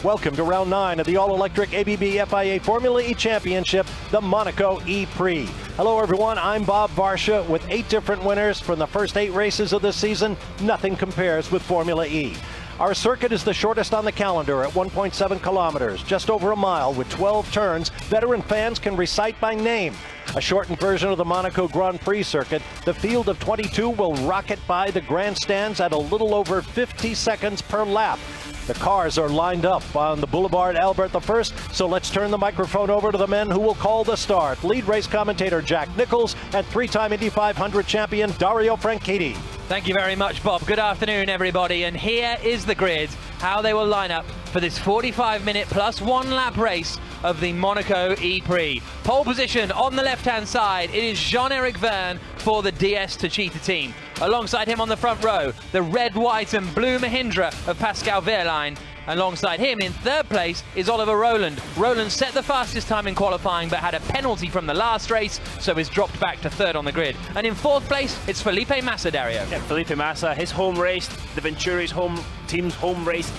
Welcome to round 9 of the all-electric ABB FIA Formula E Championship, the Monaco ePrix. Hello everyone, I'm Bob Varsha with 8 different winners from the first 8 races of this season. Nothing compares with Formula E. Our circuit is the shortest on the calendar at 1.7 kilometers, just over a mile with 12 turns veteran fans can recite by name. A shortened version of the Monaco Grand Prix circuit, the field of 22 will rocket by the grandstands at a little over 50 seconds per lap. The cars are lined up on the Boulevard Albert I, so let's turn the microphone over to the men who will call the start. Lead race commentator Jack Nichols and 3-time Indy 500 champion Dario Franchitti. Thank you very much, Bob. Good afternoon, everybody. And here is the grid, how they will line up for this 45-minute plus 1 lap race of the Monaco ePrix. Pole position on the left-hand side, it is Jean-Eric Vergne for the DS Techeetah team. Alongside him on the front row, the red, white and blue Mahindra of Pascal Wehrlein. Alongside him in 3rd place is Oliver Rowland. Rowland set the fastest time in qualifying but had a penalty from the last race, so is dropped back to 3rd on the grid. And in 4th place, it's Felipe Massa, Dario. Yeah, Felipe Massa, his home race, the Venturi's team's home race.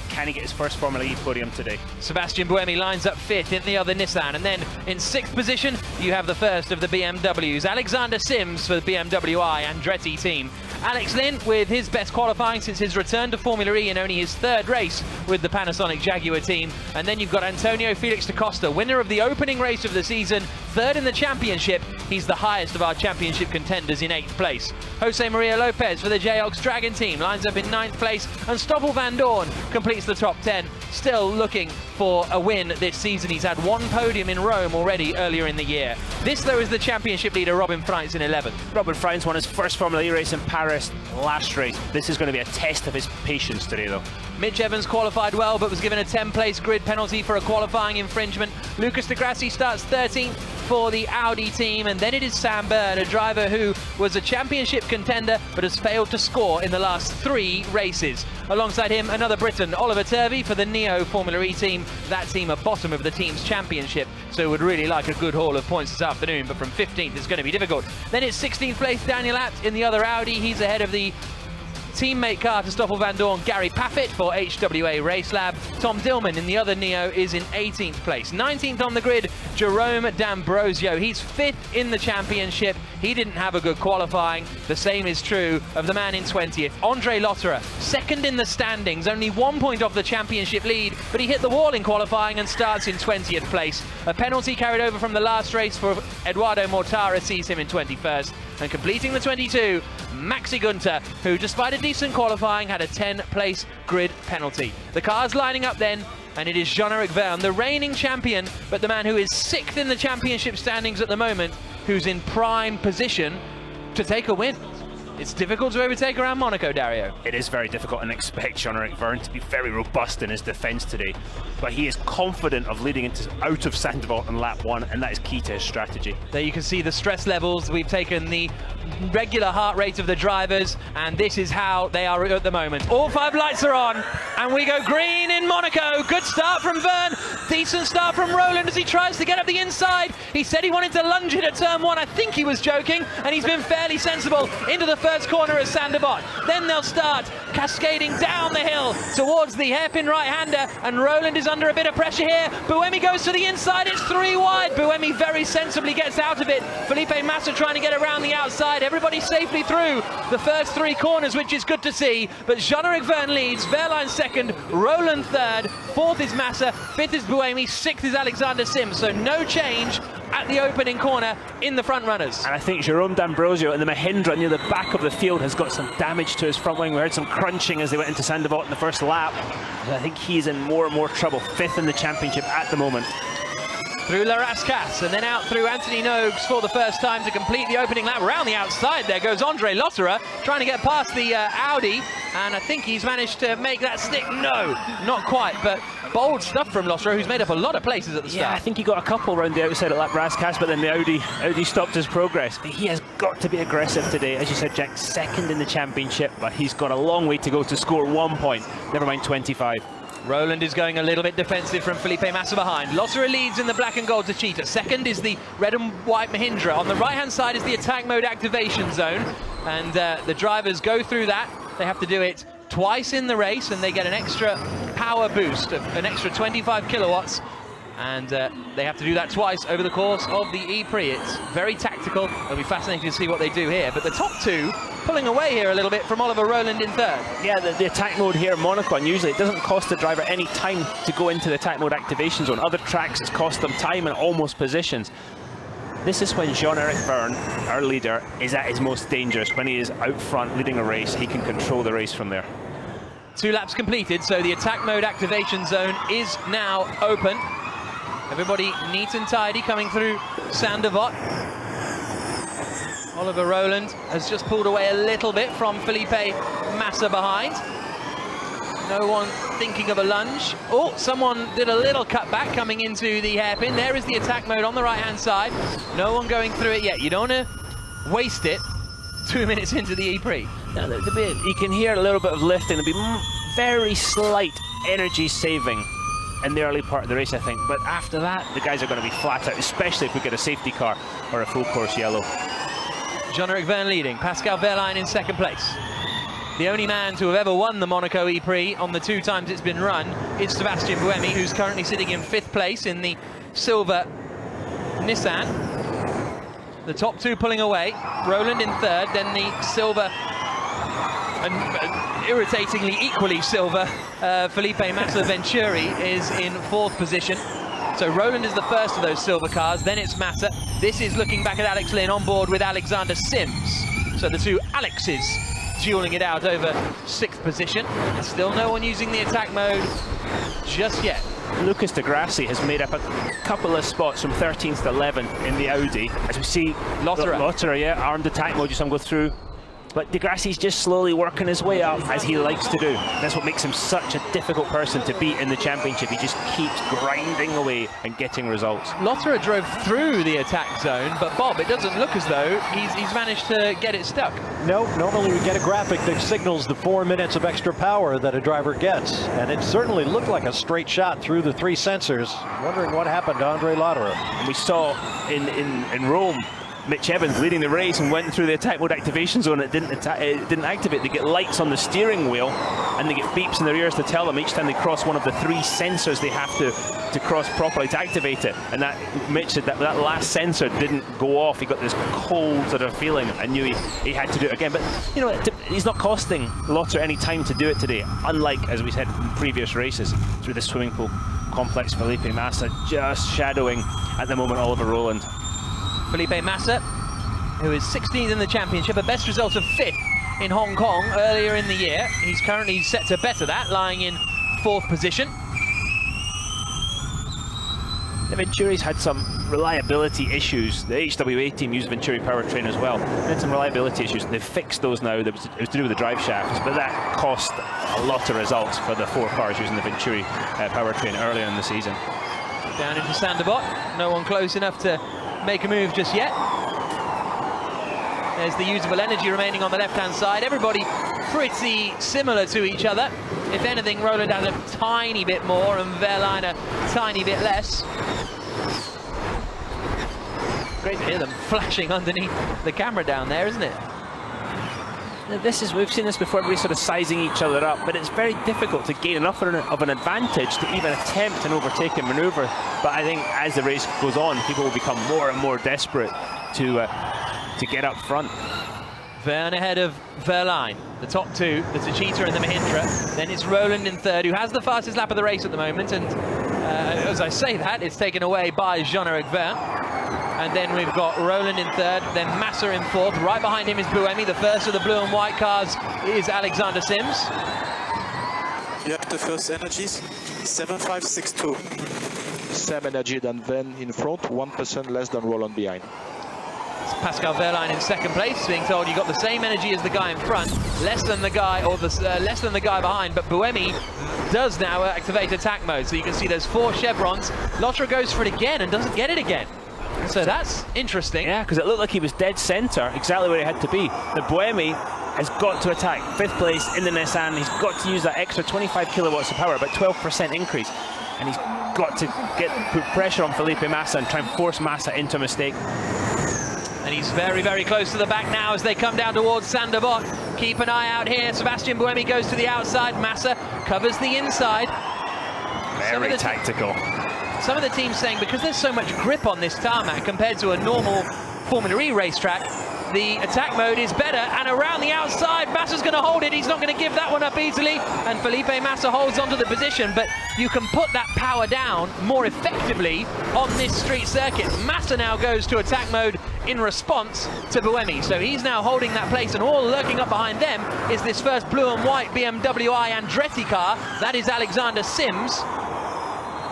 Can he get his first Formula E podium today? Sebastian Buemi lines up 5th in the other Nissan. And then in 6th position, you have the first of the BMWs. Alexander Sims for the BMW I Andretti team. Alex Lynn with his best qualifying since his return to Formula E in only his 3rd race with the Panasonic Jaguar team. And then you've got Antonio Felix da Costa, winner of the opening race of the season, 3rd in the championship. He's the highest of our championship contenders in 8th place. Jose Maria Lopez for the J-Ox Dragon team lines up in 9th place. And Stoffel van Dorn completes the top 10, still looking for a win this season. He's had 1 podium in Rome already earlier in the year. This, though, is the championship leader, Robin Freins, in 11th. Robin Freins won his first Formula E race in Paris last race. This is going to be a test of his patience today, though. Mitch Evans qualified well, but was given a 10-place grid penalty for a qualifying infringement. Lucas Di Grassi starts 13th for the Audi team, and then it is Sam Byrne, a driver who was a championship contender, but has failed to score in the last 3 races. Alongside him, another Briton, Oliver Turvey for the Neo Formula E team. That team are bottom of the team's championship, so would really like a good haul of points this afternoon, but from 15th it's going to be difficult. Then it's 16th place Daniel Abt in the other Audi. He's ahead of the teammate car to Stoffel van Dorn, Gary Paffett for HWA Race Lab. Tom Dillman in the other Neo is in 18th place. 19th on the grid, Jerome D'Ambrosio. He's 5th in the championship. He didn't have a good qualifying. The same is true of the man in 20th, Andre Lotterer, 2nd in the standings, only 1 point off the championship lead, but he hit the wall in qualifying and starts in 20th place. A penalty carried over from the last race for Eduardo Mortara sees him in 21st. And completing the 22, Maxi Gunter, who despite a decent qualifying had a 10-place grid penalty. The car's lining up then, and it is Jean-Eric Vergne, the reigning champion, but the man who is 6th in the championship standings at the moment, who's in prime position to take a win. It's difficult to overtake around Monaco, Dario. It is very difficult, and expect Jean-Eric Vergne to be very robust in his defence today. But he is confident of leading out of Zandvoort in lap 1, and that is key to his strategy. There you can see the stress levels. We've taken the regular heart rate of the drivers, and this is how they are at the moment. All 5 lights are on, and we go green in Monaco. Good start from Vergne. Decent start from Rowland as he tries to get up the inside. He said he wanted to lunge it at turn 1. I think he was joking, and he's been fairly sensible into the first corner of Zandvoort. Then they'll start cascading down the hill towards the hairpin right-hander, and Rowland is under a bit of pressure here. Buemi goes to the inside, it's 3 wide. Buemi very sensibly gets out of it. Felipe Massa trying to get around the outside. Everybody safely through the first 3 corners, which is good to see. But Jean-Eric Vergne leads, Wehrlein 2nd, Rowland 3rd, 4th is Massa, 5th is Buemi, 6th is Alexander Sims. So no change at the opening corner in the front runners. And I think Jerome D'Ambrosio in the Mahindra near the back of the field has got some damage to his front wing. We heard some crunching as they went into Zandvoort in the first lap. And I think he's in more and more trouble. 5th in the championship at the moment. Through La Rascasse and then out through Anthony Nogues for the first time to complete the opening lap. Around the outside there goes Andre Lotterer trying to get past the Audi, and I think he's managed to make that stick. No, not quite, but bold stuff from Lotterer, who's made up a lot of places at the start. Yeah, I think he got a couple around the outside at La Rascasse, but then the Audi stopped his progress. But he has got to be aggressive today. As you said, Jack, 2nd in the championship, but he's got a long way to go to score 1 point, never mind 25. Rowland is going a little bit defensive from Felipe Massa behind. Lotterer leads in the black and gold Techeetah. 2nd is the red and white Mahindra. On the right-hand side is the attack mode activation zone. And the drivers go through that. They have to do it twice in the race, and they get an extra power boost of an extra 25 kilowatts. And they have to do that twice over the course of the ePrix. It's very tactical. It'll be fascinating to see what they do here. But the top two pulling away here a little bit from Oliver Rowland in third. Yeah, the attack mode here in Monaco, and usually it doesn't cost the driver any time to go into the attack mode activation zone. Other tracks, it's cost them time and almost positions. This is when Jean-Eric Vergne, our leader, is at his most dangerous. When he is out front leading a race, he can control the race from there. 2 laps completed, so the attack mode activation zone is now open. Everybody neat and tidy coming through Saint-Devote. Oliver Rowland has just pulled away a little bit from Felipe Massa behind. No one thinking of a lunge. Oh, someone did a little cutback coming into the hairpin. There is the attack mode on the right-hand side. No one going through it yet. You don't want to waste it 2 minutes into the ePrix. Now, you can hear a little bit of lifting. There'll be very slight energy saving in the early part of the race, I think. But after that, the guys are going to be flat out, especially if we get a safety car or a full course yellow. Jean-Eric Vergne leading, Pascal Wehrlein in second place. The only man to have ever won the Monaco ePrix on the 2 times it's been run is Sébastien Buemi, who's currently sitting in 5th place in the silver Nissan. The top 2 pulling away, Rowland in 3rd, then the silver and irritatingly equally silver Felipe Massa Venturi is in 4th position. So Rowland is the first of those silver cars, then it's Massa. This is looking back at Alex Lynn on board with Alexander Sims. So the 2 Alexes dueling it out over 6th position. And still no one using the attack mode just yet. Lucas de Grassi has made up a couple of spots from 13th to 11th in the Audi. As we see, Lotterer, yeah, armed attack mode, just go through. But de Grassi's just slowly working his way up, as he likes to do. That's what makes him such a difficult person to beat in the championship. He just keeps grinding away and getting results. Lotterer drove through the attack zone, but Bob, it doesn't look as though he's managed to get it stuck. No, normally we get a graphic that signals the 4 minutes of extra power that a driver gets, and it certainly looked like a straight shot through the 3 sensors. Wondering what happened to Andre Lotterer. And we saw in Rome, Mitch Evans leading the race and went through the attack mode activation zone. It didn't activate. They get lights on the steering wheel and they get beeps in their ears to tell them each time they cross one of the 3 sensors they have to cross properly to activate it. And that Mitch said that last sensor didn't go off. He got this cold sort of feeling and knew he had to do it again. But you know, he's not costing Lotterer any time to do it today, unlike, as we said in previous races, through the swimming pool complex. Felipe Massa just shadowing at the moment Oliver Rowland. Felipe Massa, who is 16th in the championship, a best result of 5th in Hong Kong earlier in the year. He's currently set to better that, lying in 4th position. The Venturi's had some reliability issues. The HWA team used Venturi powertrain as well. They had some reliability issues. They've fixed those now. It was to do with the drive shafts, but that cost a lot of results for the 4 cars using the Venturi powertrain earlier in the season. Down into Saint-Devote. No one close enough to make a move just yet. There's the usable energy remaining on the left-hand side. Everybody pretty similar to each other. If anything, Rowland has a tiny bit more and Wehrlein a tiny bit less. Great to hear them flashing underneath the camera down there, isn't it? We've seen this before, everybody's sort of sizing each other up, but it's very difficult to gain enough of an advantage to even attempt an overtaking manoeuvre. But I think as the race goes on, people will become more and more desperate to get up front. Vergne ahead of Wehrlein, the top 2, the Techeetah and the Mahindra. Then it's Rowland in 3rd, who has the fastest lap of the race at the moment. And as I say that, it's taken away by Jean-Eric Vergne. And then we've got Rowland in 3rd, then Massa in 4th. Right behind him is Buemi. The first of the blue and white cars is Alexander Sims. You have the first energies, 7562. Same energy than Vergne in front, 1% less than Rowland behind. It's Pascal Wehrlein in 2nd place, being told you got the same energy as the guy in front, less than the guy behind. But Buemi does now activate attack mode, so you can see there's 4 chevrons. Lotterer goes for it again and doesn't get it again. So that's interesting. Yeah, because it looked like he was dead centre, exactly where he had to be. The Buemi has got to attack. 5th place in the Nissan. He's got to use that extra 25 kilowatts of power, about 12% increase. And he's got to put pressure on Felipe Massa and try and force Massa into a mistake. And he's very, very close to the back now as they come down towards Saint-Devote. Keep an eye out here. Sebastian Buemi goes to the outside. Massa covers the inside. Very tactical. Some of the teams saying because there's so much grip on this tarmac compared to a normal Formula E racetrack, the attack mode is better. And around the outside, Massa's going to hold it. He's not going to give that one up easily. And Felipe Massa holds onto the position. But you can put that power down more effectively on this street circuit. Massa now goes to attack mode in response to Buemi. So he's now holding that place, and all lurking up behind them is this first blue and white BMW I Andretti car. That is Alexander Sims,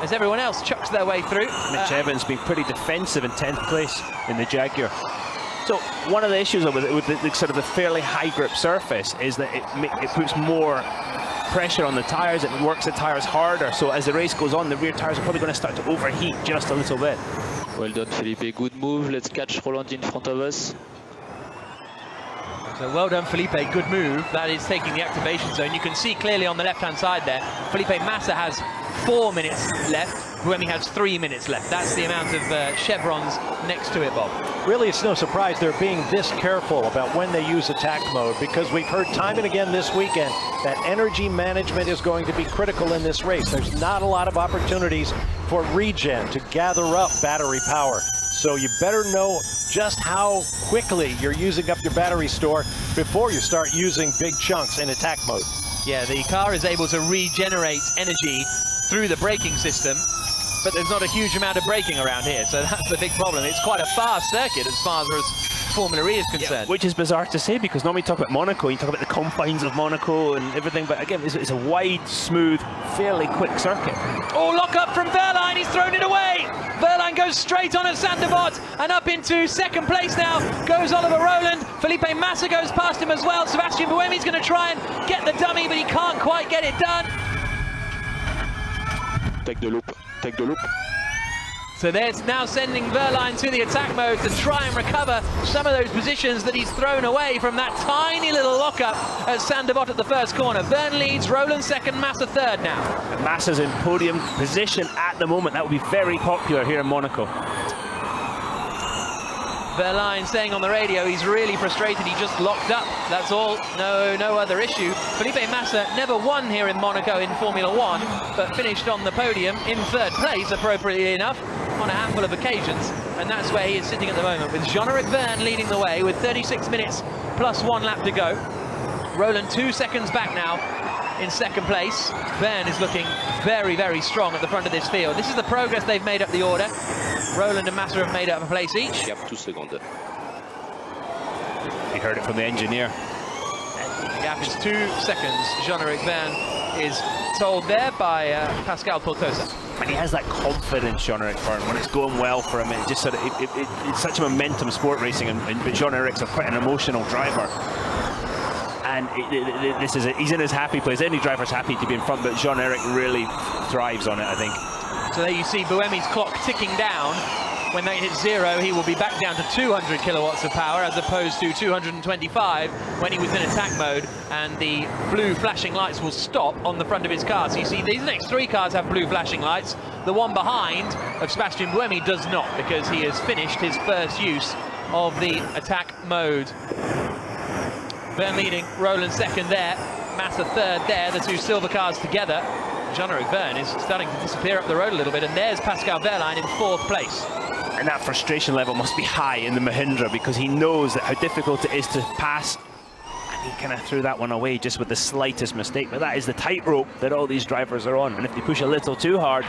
as everyone else chucks their way through. Mitch Evans being pretty defensive in 10th place in the Jaguar. So one of the issues with the sort of the fairly high grip surface is that it puts more pressure on the tyres. It works the tyres harder. So as the race goes on, the rear tyres are probably going to start to overheat just a little bit. Well done, Felipe. Good move. Let's catch Roland in front of us. So well done, Felipe. Good move. That is taking the activation zone. You can see clearly on the left-hand side there, Felipe Massa has 4 minutes left. Buemi has 3 minutes left. That's the amount of chevrons next to it, Bob. Really, it's no surprise they're being this careful about when they use attack mode, because we've heard time and again this weekend that energy management is going to be critical in this race. There's not a lot of opportunities for regen to gather up battery power. So you better know just how quickly you're using up your battery store before you start using big chunks in attack mode. Yeah, the car is able to regenerate energy through the braking system, but there's not a huge amount of braking around here, so that's the big problem. It's quite a fast circuit as far as Formula E is concerned. Yeah, which is bizarre to say, because normally you talk about Monaco, you talk about the confines of Monaco and everything, but again, it's a wide, smooth, fairly quick circuit. Oh, lock up from Wehrlein, he's thrown it away! Wehrlein goes straight on at Sandebot, and up into second place now goes Oliver Rowland. Felipe Massa goes past him as well. Sebastian Buemi's going to try and get the dummy, but he can't quite get it done. Take the loop. Take the loop. So there's now sending Wehrlein to the attack mode to try and recover some of those positions that he's thrown away from that tiny little lockup at Sandebot at the first corner. Verne leads, Rowland second, Massa third now. And Massa's in podium position at the moment. That would be very popular here in Monaco. Wehrlein saying on the radio he's really frustrated, he just locked up, that's all, no other issue. Felipe Massa never won here in Monaco in Formula 1, but finished on the podium in third place, appropriately enough, on a handful of occasions, and that's where he is sitting at the moment, with Jean-Eric Verne leading the way with 36 minutes plus 1 lap to go. Rowland 2 seconds back now in second place. Verne is looking very, very strong at the front of this field. This is the progress they've made up the order. Rowland and Massa have made up a place each. Gap 2 seconds. You heard it from the engineer. The gap is 2 seconds. Jean-Eric Verne is told there by Pascal Portosa. And he has that confidence, Jean-Eric Verne, when it's going well for him. It just sort of, it's such a momentum sport racing, but Jean-Eric's quite an emotional driver. And he's in his happy place. Any driver's happy to be in front, but Jean-Eric really thrives on it, I think. So there you see Buemi's clock ticking down. When they hit 0, he will be back down to 200 kilowatts of power as opposed to 225 when he was in attack mode, and the blue flashing lights will stop on the front of his car. So you see these next 3 cars have blue flashing lights. The one behind of Sebastian Buemi does not, because he has finished his first use of the attack mode. Verne leading, Rowland second there, Massa third there, the 2 silver cars together. Jean-Eric Verne is starting to disappear up the road a little bit, and there's Pascal Wehrlein in 4th place. And that frustration level must be high in the Mahindra, because he knows that how difficult it is to pass, and he kind of threw that one away just with the slightest mistake. But that is the tightrope that all these drivers are on, and if they push a little too hard,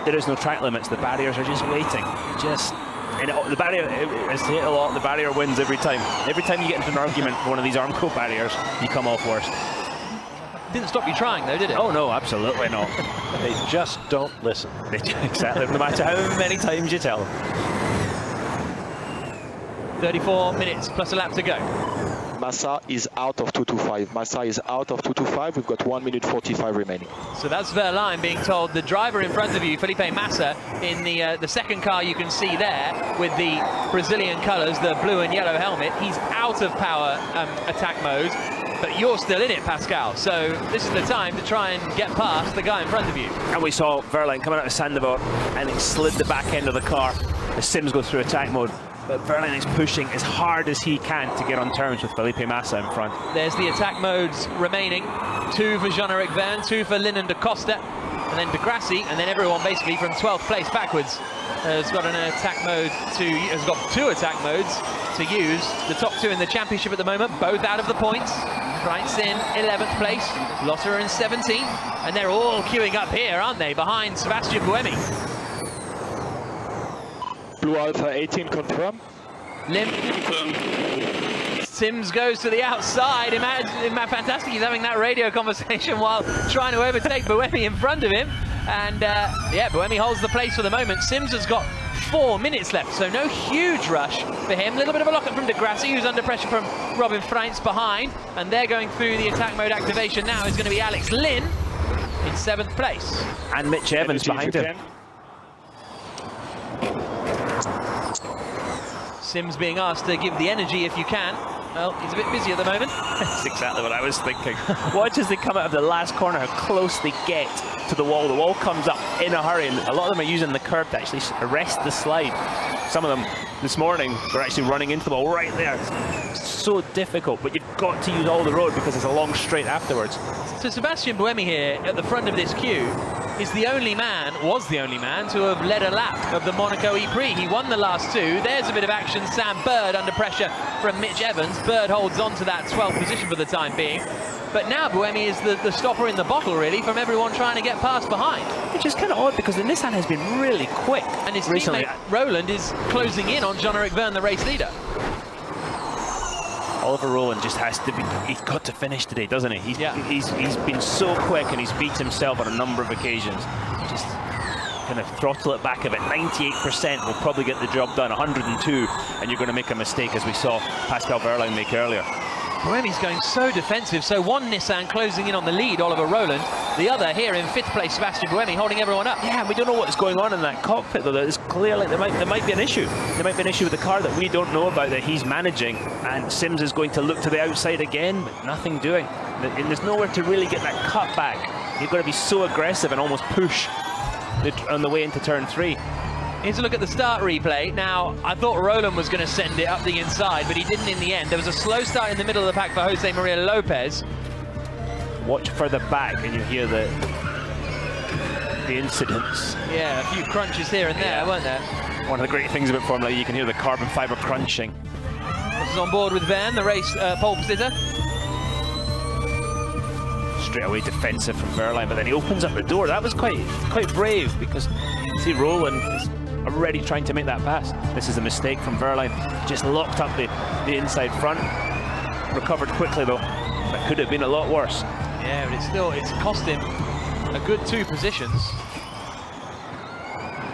there is no track limits. The barriers are just waiting. And the barrier, as to hit a lot, the barrier wins every time. Every time you get into an argument with one of these Armco barriers, you come off worst. Didn't stop you trying though, did it? Oh no, absolutely not. They just don't listen. Exactly, no matter how many times you tell them. 34 minutes plus a lap to go. Massa is out of 225. Massa is out of 225. We've got 1 minute 45 remaining. So that's Wehrlein being told, the driver in front of you, Felipe Massa, in the second car you can see there with the Brazilian colours, the blue and yellow helmet. He's out of power attack mode, but you're still in it, Pascal. So this is the time to try and get past the guy in front of you. And we saw Wehrlein coming out of Sandebot, and it slid the back end of the car as Sims goes through attack mode. But Verlaine is pushing as hard as he can to get on terms with Felipe Massa in front. There's the attack modes remaining. 2 for Jean-Eric Vergne, 2 for Lynn and Da Costa, and then De Grassi, and then everyone basically from 12th place backwards has got an attack mode has got 2 attack modes to use. The top 2 in the championship at the moment, both out of the points. Freinz in 11th place, Lotter in 17th, and they're all queuing up here, aren't they, behind Sebastian Buemi. Blue Alpha 18 confirm. Lim. Sims goes to the outside. Imagine fantastic, he's having that radio conversation while trying to overtake Buemi in front of him. And yeah, Buemi holds the place for the moment. Sims has got 4 minutes left, so no huge rush for him. A little bit of a lockup from De Grassi, who's under pressure from Robin Freinz behind. And they're going through the attack mode activation now. Is going to be Alex Lynn in 7th place. And Mitch Evans behind him. Sims being asked to give the energy if you can. Well, he's a bit busy at the moment. That's exactly what I was thinking. Watch as they come out of the last corner, how close they get to the wall. The wall comes up in a hurry, and a lot of them are using the curb to actually arrest the slide. Some of them this morning were actually running into the wall right there. It's so difficult, but you've got to use all the road because it's a long straight afterwards. So Sebastian Buemi here at the front of this queue is the only man, was the only man, to have led a lap of the Monaco ePrix. He won the last 2. There's a bit of action. Sam Bird under pressure from Mitch Evans. Bird holds on to that 12th position for the time being. But now Buemi is the stopper in the bottle, really, from everyone trying to get past behind. Which is kind of odd because the Nissan has been really quick. And his recently. teammate Roland is closing in on Jean-Eric Vergne, the race leader. Oliver Rowland just has to be, he's got to finish today, doesn't he? He's been so quick and he's beat himself on a number of occasions. Just kind of throttle it back a bit. 98% will probably get the job done. 102 and you're going to make a mistake, as we saw Pascal Wehrlein make earlier. Buemi's going so defensive, so one Nissan closing in on the lead, Oliver Rowland. The other here in 5th place, Sebastian Buemi, holding everyone up. Yeah, we don't know what's going on in that cockpit, though. It's clearly there might be an issue. There might be an issue with the car that we don't know about that he's managing, and Sims is going to look to the outside again, but nothing doing. And there's nowhere to really get that cut back. You've got to be so aggressive and almost push on the way into turn 3. Here's a look at the start replay. Now, I thought Rowland was going to send it up the inside, but he didn't in the end. There was a slow start in the middle of the pack for Jose Maria Lopez. Watch further back and you hear the incidents. Yeah, a few crunches here and there, weren't there? One of the great things about Formula E, you can hear the carbon fibre crunching. This is on board with Vergne, the race pole position. Straight away defensive from Wehrlein, but then he opens up the door. That was quite brave, because you see Rowland is already trying to make that pass. This is a mistake from Wehrlein. Just locked up the inside front. Recovered quickly though. That could have been a lot worse. Yeah, but it's cost him a good 2 positions.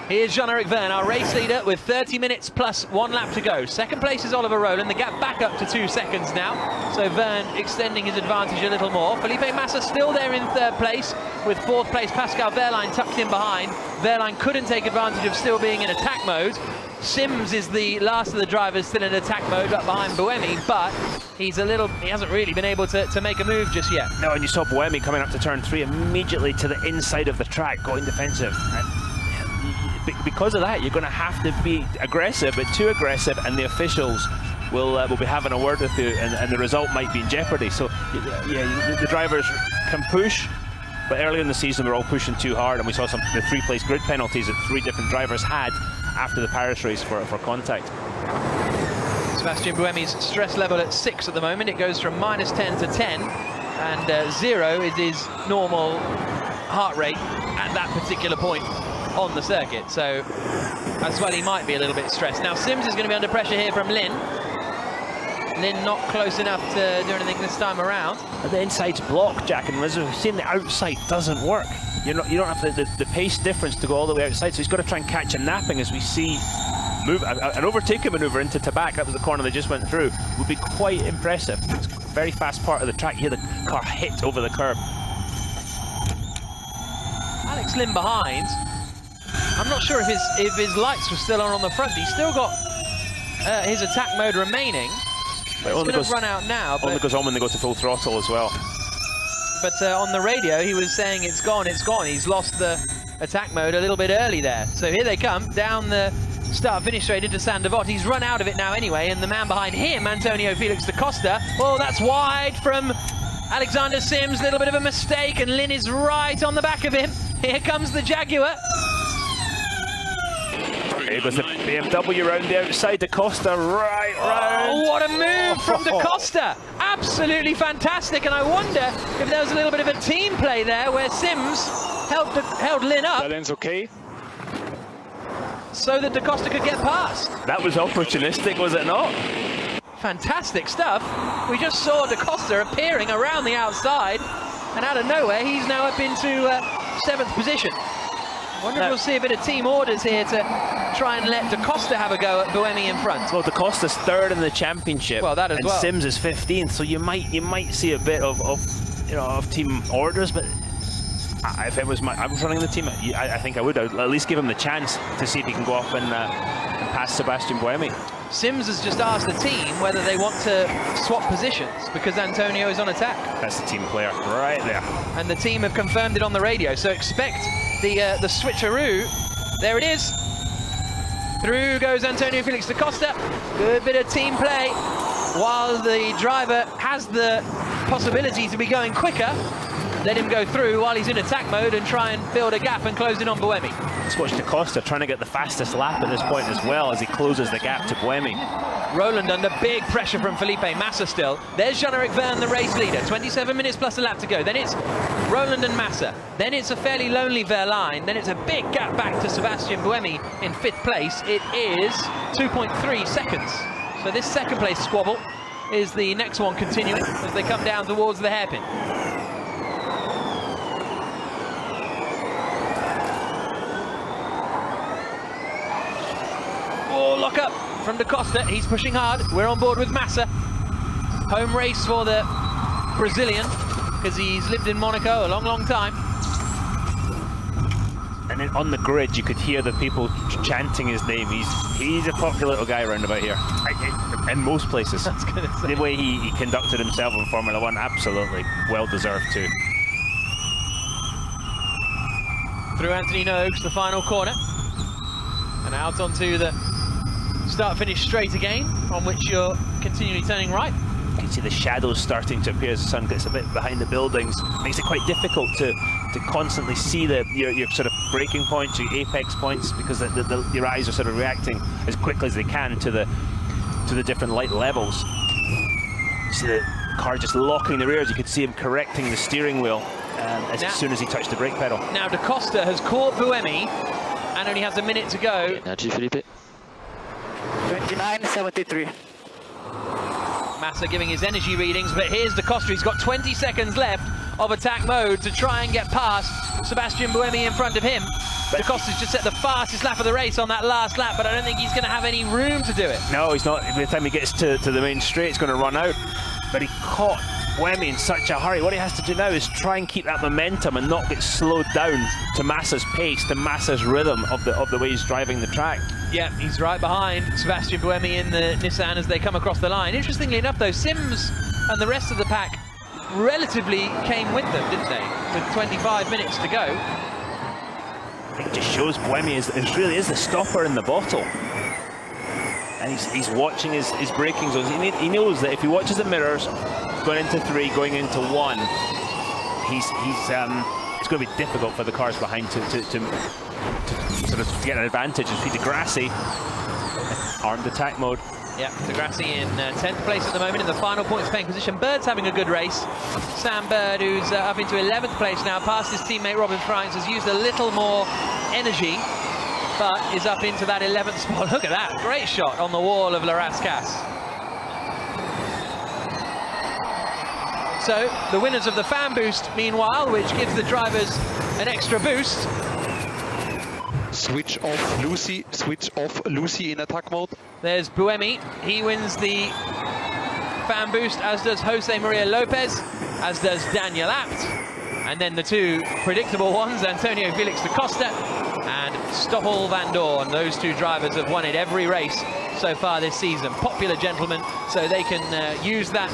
Here's Jean-Eric Vergne, our race leader, with 30 minutes plus 1 lap to go. 2nd place is Oliver Rowland. The gap back up to 2 seconds now. So Vergne extending his advantage a little more. Felipe Massa still there in 3rd place, with 4th place Pascal Wehrlein tucked in behind. Wehrlein couldn't take advantage of still being in attack mode. Sims is the last of the drivers still in attack mode up behind Buemi, but he hasn't really been able to make a move just yet. No, and you saw Buemi coming up to turn 3 immediately to the inside of the track, going defensive. And because of that, you're going to have to be aggressive, but too aggressive, and the officials will be having a word with you, and the result might be in jeopardy. So, yeah, the drivers can push, but earlier in the season we're all pushing too hard, and we saw the 3-place grid penalties that 3 different drivers had after the Paris race for contact. Sebastian Buemi's stress level at 6 at the moment. It goes from -10 to 10, and 0 is his normal heart rate at that particular point on the circuit, so that's why he might be a little bit stressed. Now Sims is going to be under pressure here from Lynn. Lynn not close enough to do anything this time around. But the inside's blocked, Jack, and as we've seen, the outside doesn't work. You don't have the pace difference to go all the way outside, so he's got to try and catch a napping, as we see an overtaking manoeuvre into Tabac. That was the corner they just went through. Would be quite impressive. It's a very fast part of the track. You hear the car hit over the curb. Alex Lynn behind. I'm not sure if his lights were still on the front. He's still got his attack mode remaining. But it's going to run out now. Only goes on when they go to full throttle as well. But on the radio, he was saying it's gone, it's gone. He's lost the attack mode a little bit early there. So here they come down the start-finish straight into Sainte Devote. He's run out of it now anyway, and the man behind him, Antonio Felix da Costa, oh, that's wide from Alexander Sims. Little bit of a mistake, and Lynn is right on the back of him. Here comes the Jaguar. It was the BMW round the outside, da Costa right round. Oh, what a move from da Costa! Absolutely fantastic, and I wonder if there was a little bit of a team play there where Sims held Lynn up. Balance okay. So that da Costa could get past. That was opportunistic, was it not? Fantastic stuff. We just saw da Costa appearing around the outside, and out of nowhere, he's now up into 7th position. I wonder if we'll see a bit of team orders here to try and let da Costa have a go at Buemi in front. Well, da Costa's 3rd in the championship. Well, that as well. And Sims is 15th, so you might see a bit of team orders, but if it was I was running the team, I think I would at least give him the chance to see if he can go up and pass Sebastian Buemi. Sims has just asked the team whether they want to swap positions because Antonio is on attack. That's the team player right there. And the team have confirmed it on the radio, so expect the switcheroo. There it is. Through goes Antonio Felix da Costa. Good bit of team play. While the driver has the possibility to be going quicker, let him go through while he's in attack mode and try and build a gap and close in on Buemi. Let's watch da Costa trying to get the fastest lap at this point as well as he closes the gap to Buemi. Roland under big pressure from Felipe Massa still. There's Jean-Eric Verne, the race leader. 27 minutes plus a lap to go. Then it's Roland and Massa. Then it's a fairly lonely Verline. Then it's a big gap back to Sebastian Buemi in 5th place. It is 2.3 seconds. So this 2nd place squabble is the next one continuing as they come down towards the hairpin. Oh, lock up from da Costa. He's pushing hard. We're on board with Massa. Home race for the Brazilian because he's lived in Monaco a long time. And then on the grid, you could hear the people chanting his name. He's a popular little guy around about here. In most places. That's gonna say. The way he conducted himself in Formula 1, absolutely well-deserved too. Through Anthony Noakes, the final corner. And out onto the start-finish straight again, on which you're continually turning right. You can see the shadows starting to appear as the sun gets a bit behind the buildings. Makes it quite difficult to constantly see your sort of braking points, your apex points, because your eyes are sort of reacting as quickly as they can to the different light levels. You see the car just locking the rears. You could see him correcting the steering wheel as soon as he touched the brake pedal. Now da Costa has caught Buemi and only has a minute to go. Energy, Felipe. 29.73. Massa giving his energy readings, but here's da Costa. He's got 20 seconds left of attack mode to try and get past Sebastian Buemi in front of him. Da Costa's just set the fastest lap of the race on that last lap, but I don't think he's going to have any room to do it. No, he's not. By the time he gets to the main straight, it's going to run out. But he caught Buemi in such a hurry. What he has to do now is try and keep that momentum and not get slowed down to Massa's pace, to Massa's rhythm of the way he's driving the track. Yeah, he's right behind Sebastian Buemi in the Nissan as they come across the line. Interestingly enough, though, Sims and the rest of the pack relatively came with them, didn't they? With 25 minutes to go. I think it just shows Buemi really is the stopper in the bottle. And he's watching his braking zones. He knows that if he watches the mirrors, going into 3, going into 1, it's going to be difficult for the cars behind to sort of get an advantage. As Di Grassi, armed attack mode. Yeah, Di Grassi in 10th place at the moment in the final points paying position. Bird's having a good race. Sam Bird, who's up into 11th place now, past his teammate Robin Franks, has used a little more energy, but is up into that 11th spot. Look at that, great shot on the wall of Las Casas. So, the winners of the fan boost, meanwhile, which gives the drivers an extra boost. Switch off Lucy in attack mode. There's Buemi, he wins the fan boost, as does Jose Maria Lopez, as does Daniel Abt. And then the two predictable ones, Antonio Felix da Costa and Stoffel van Doorn. Those two drivers have won it every race so far this season. Popular gentlemen, so they can use that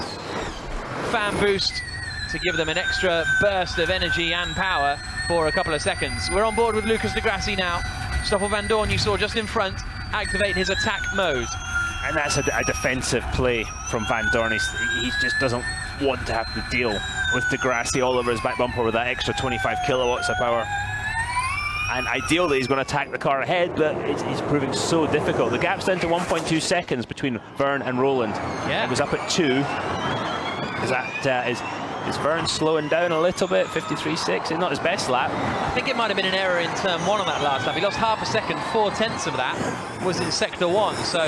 fan boost to give them an extra burst of energy and power for a couple of seconds. We're on board with Lucas Di Grassi now. Stoffel van Doorn you saw just in front. activate his attack mode. And that's a defensive play from Van Dorn. He just doesn't want to have to deal with Degrassi all over his back bumper with that extra 25 kilowatts of power. And ideally, he's going to attack the car ahead, but it's proving so difficult. The gap's down to 1.2 seconds between Vern and Roland. Yeah. It was up at 2. Is Vern slowing down a little bit? 53.6. It's not his best lap. I think it might have been an error in turn 1 on that last lap. He lost half a second. 4/10 of that was in sector 1. So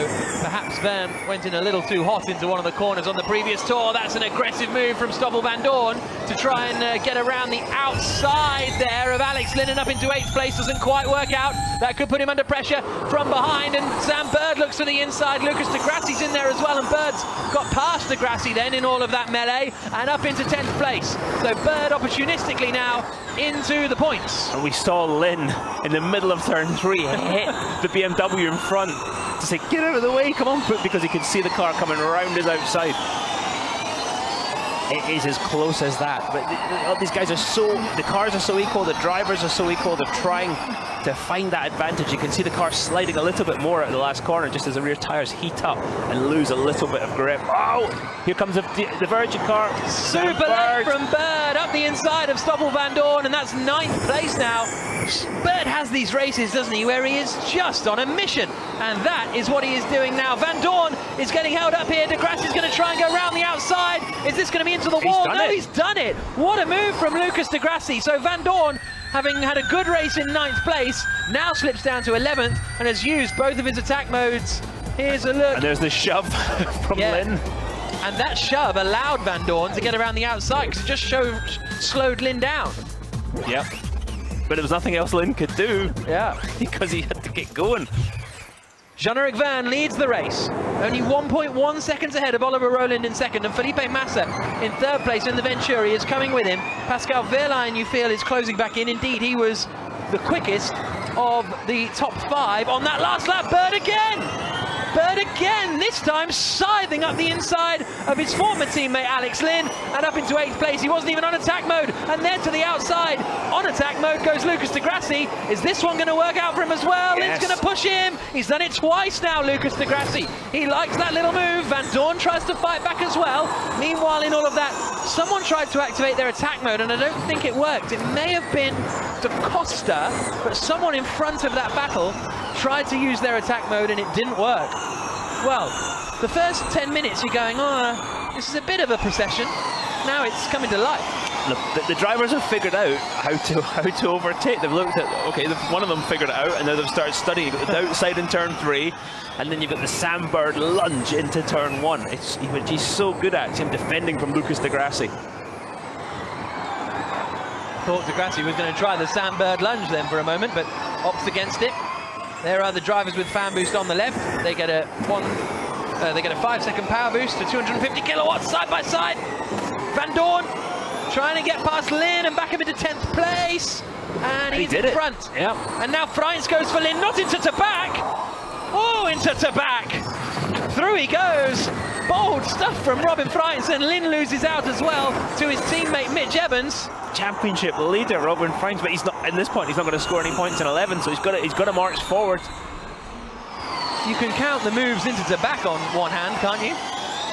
perhaps Vern went in a little too hot into one of the corners on the previous tour. That's an aggressive move from Stoffel Van Dorn to try and get around the outside there of Alex Lynn and up into 8th place. Doesn't quite work out. That could put him under pressure from behind. And Sam Bird looks to the inside. Lucas Degrassi's in there as well. And Bird's got past Degrassi then in all of that melee and up into 10th place. So Bird opportunistically now into the points. And we saw Lynn in the middle of turn 3 hit the BMW in front to say, get out of the way, come on, because he could see the car coming around his outside. It is as close as that, but these guys are the cars are so equal, the drivers are so equal, they're trying to find that advantage. You can see the car sliding a little bit more at the last corner just as the rear tires heat up and lose a little bit of grip. Oh, here comes the Virgin car. Super left from Bird up the inside of Stoffel Van Dorn, and that's 9th place now. Bird has these races, doesn't he, where he is just on a mission, and that is what he is doing now. Van Dorn is getting held up here. Degrassi is going to try and go around the outside. Is this going to be into the wall? No, he's done it. What a move from Lucas Degrassi. So Van Dorn, having had a good race in 9th place, now slips down to 11th and has used both of his attack modes. Here's a look. And there's the shove from Lynn. And that shove allowed Van Dorn to get around the outside because it just slowed Lynn down. Yep. But there was nothing else Lynn could do. Yeah. Because he had to get going. Jean-Eric Verne leads the race, only 1.1 seconds ahead of Oliver Rowland in 2nd, and Felipe Massa in 3rd place, and the Venturi is coming with him. Pascal Wehrlein, you feel, is closing back in. Indeed, he was the quickest of the top 5 on that last lap. Bird again! Bird again, this time scything up the inside of his former teammate Alex Lynn and up into 8th place. He wasn't even on attack mode, and then to the outside on attack mode goes Lucas Degrassi. Is this one going to work out for him as well? Yes. Lynn's going to push him. He's done it twice now, Lucas Degrassi. He likes that little move. Van Dorn tries to fight back as well. Meanwhile, in all of that, someone tried to activate their attack mode, and I don't think it worked. It may have been Da Costa, but someone in front of that battle tried to use their attack mode and it didn't work. Well, the first 10 minutes you're going, oh, this is a bit of a procession. Now it's coming to life. The drivers have figured out how to overtake. They've looked at, okay, one of them figured it out, and now they've started studying. You've got the outside in turn 3, and then you've got the Sam Bird lunge into turn 1. He's so good at him defending from Lucas Degrassi. Thought Degrassi was going to try the Sam Bird lunge then for a moment, but opts against it. There are the drivers with fan boost on the left. They get a 5-second power boost to 250 kilowatts side by side. Van Dorn trying to get past Lynn and back him into 10th place. And he's in front. Yep. And now Freins goes for Lynn, not into Tabak. Oh, into Tabak. Through he goes. Bold stuff from Robin Freins, and Lynn loses out as well to his teammate Mitch Evans. Championship leader Robin Freins, but he's not at this point. He's not going to score any points in 11, so he's got to march forward. You can count the moves into Tabak on one hand, can't you?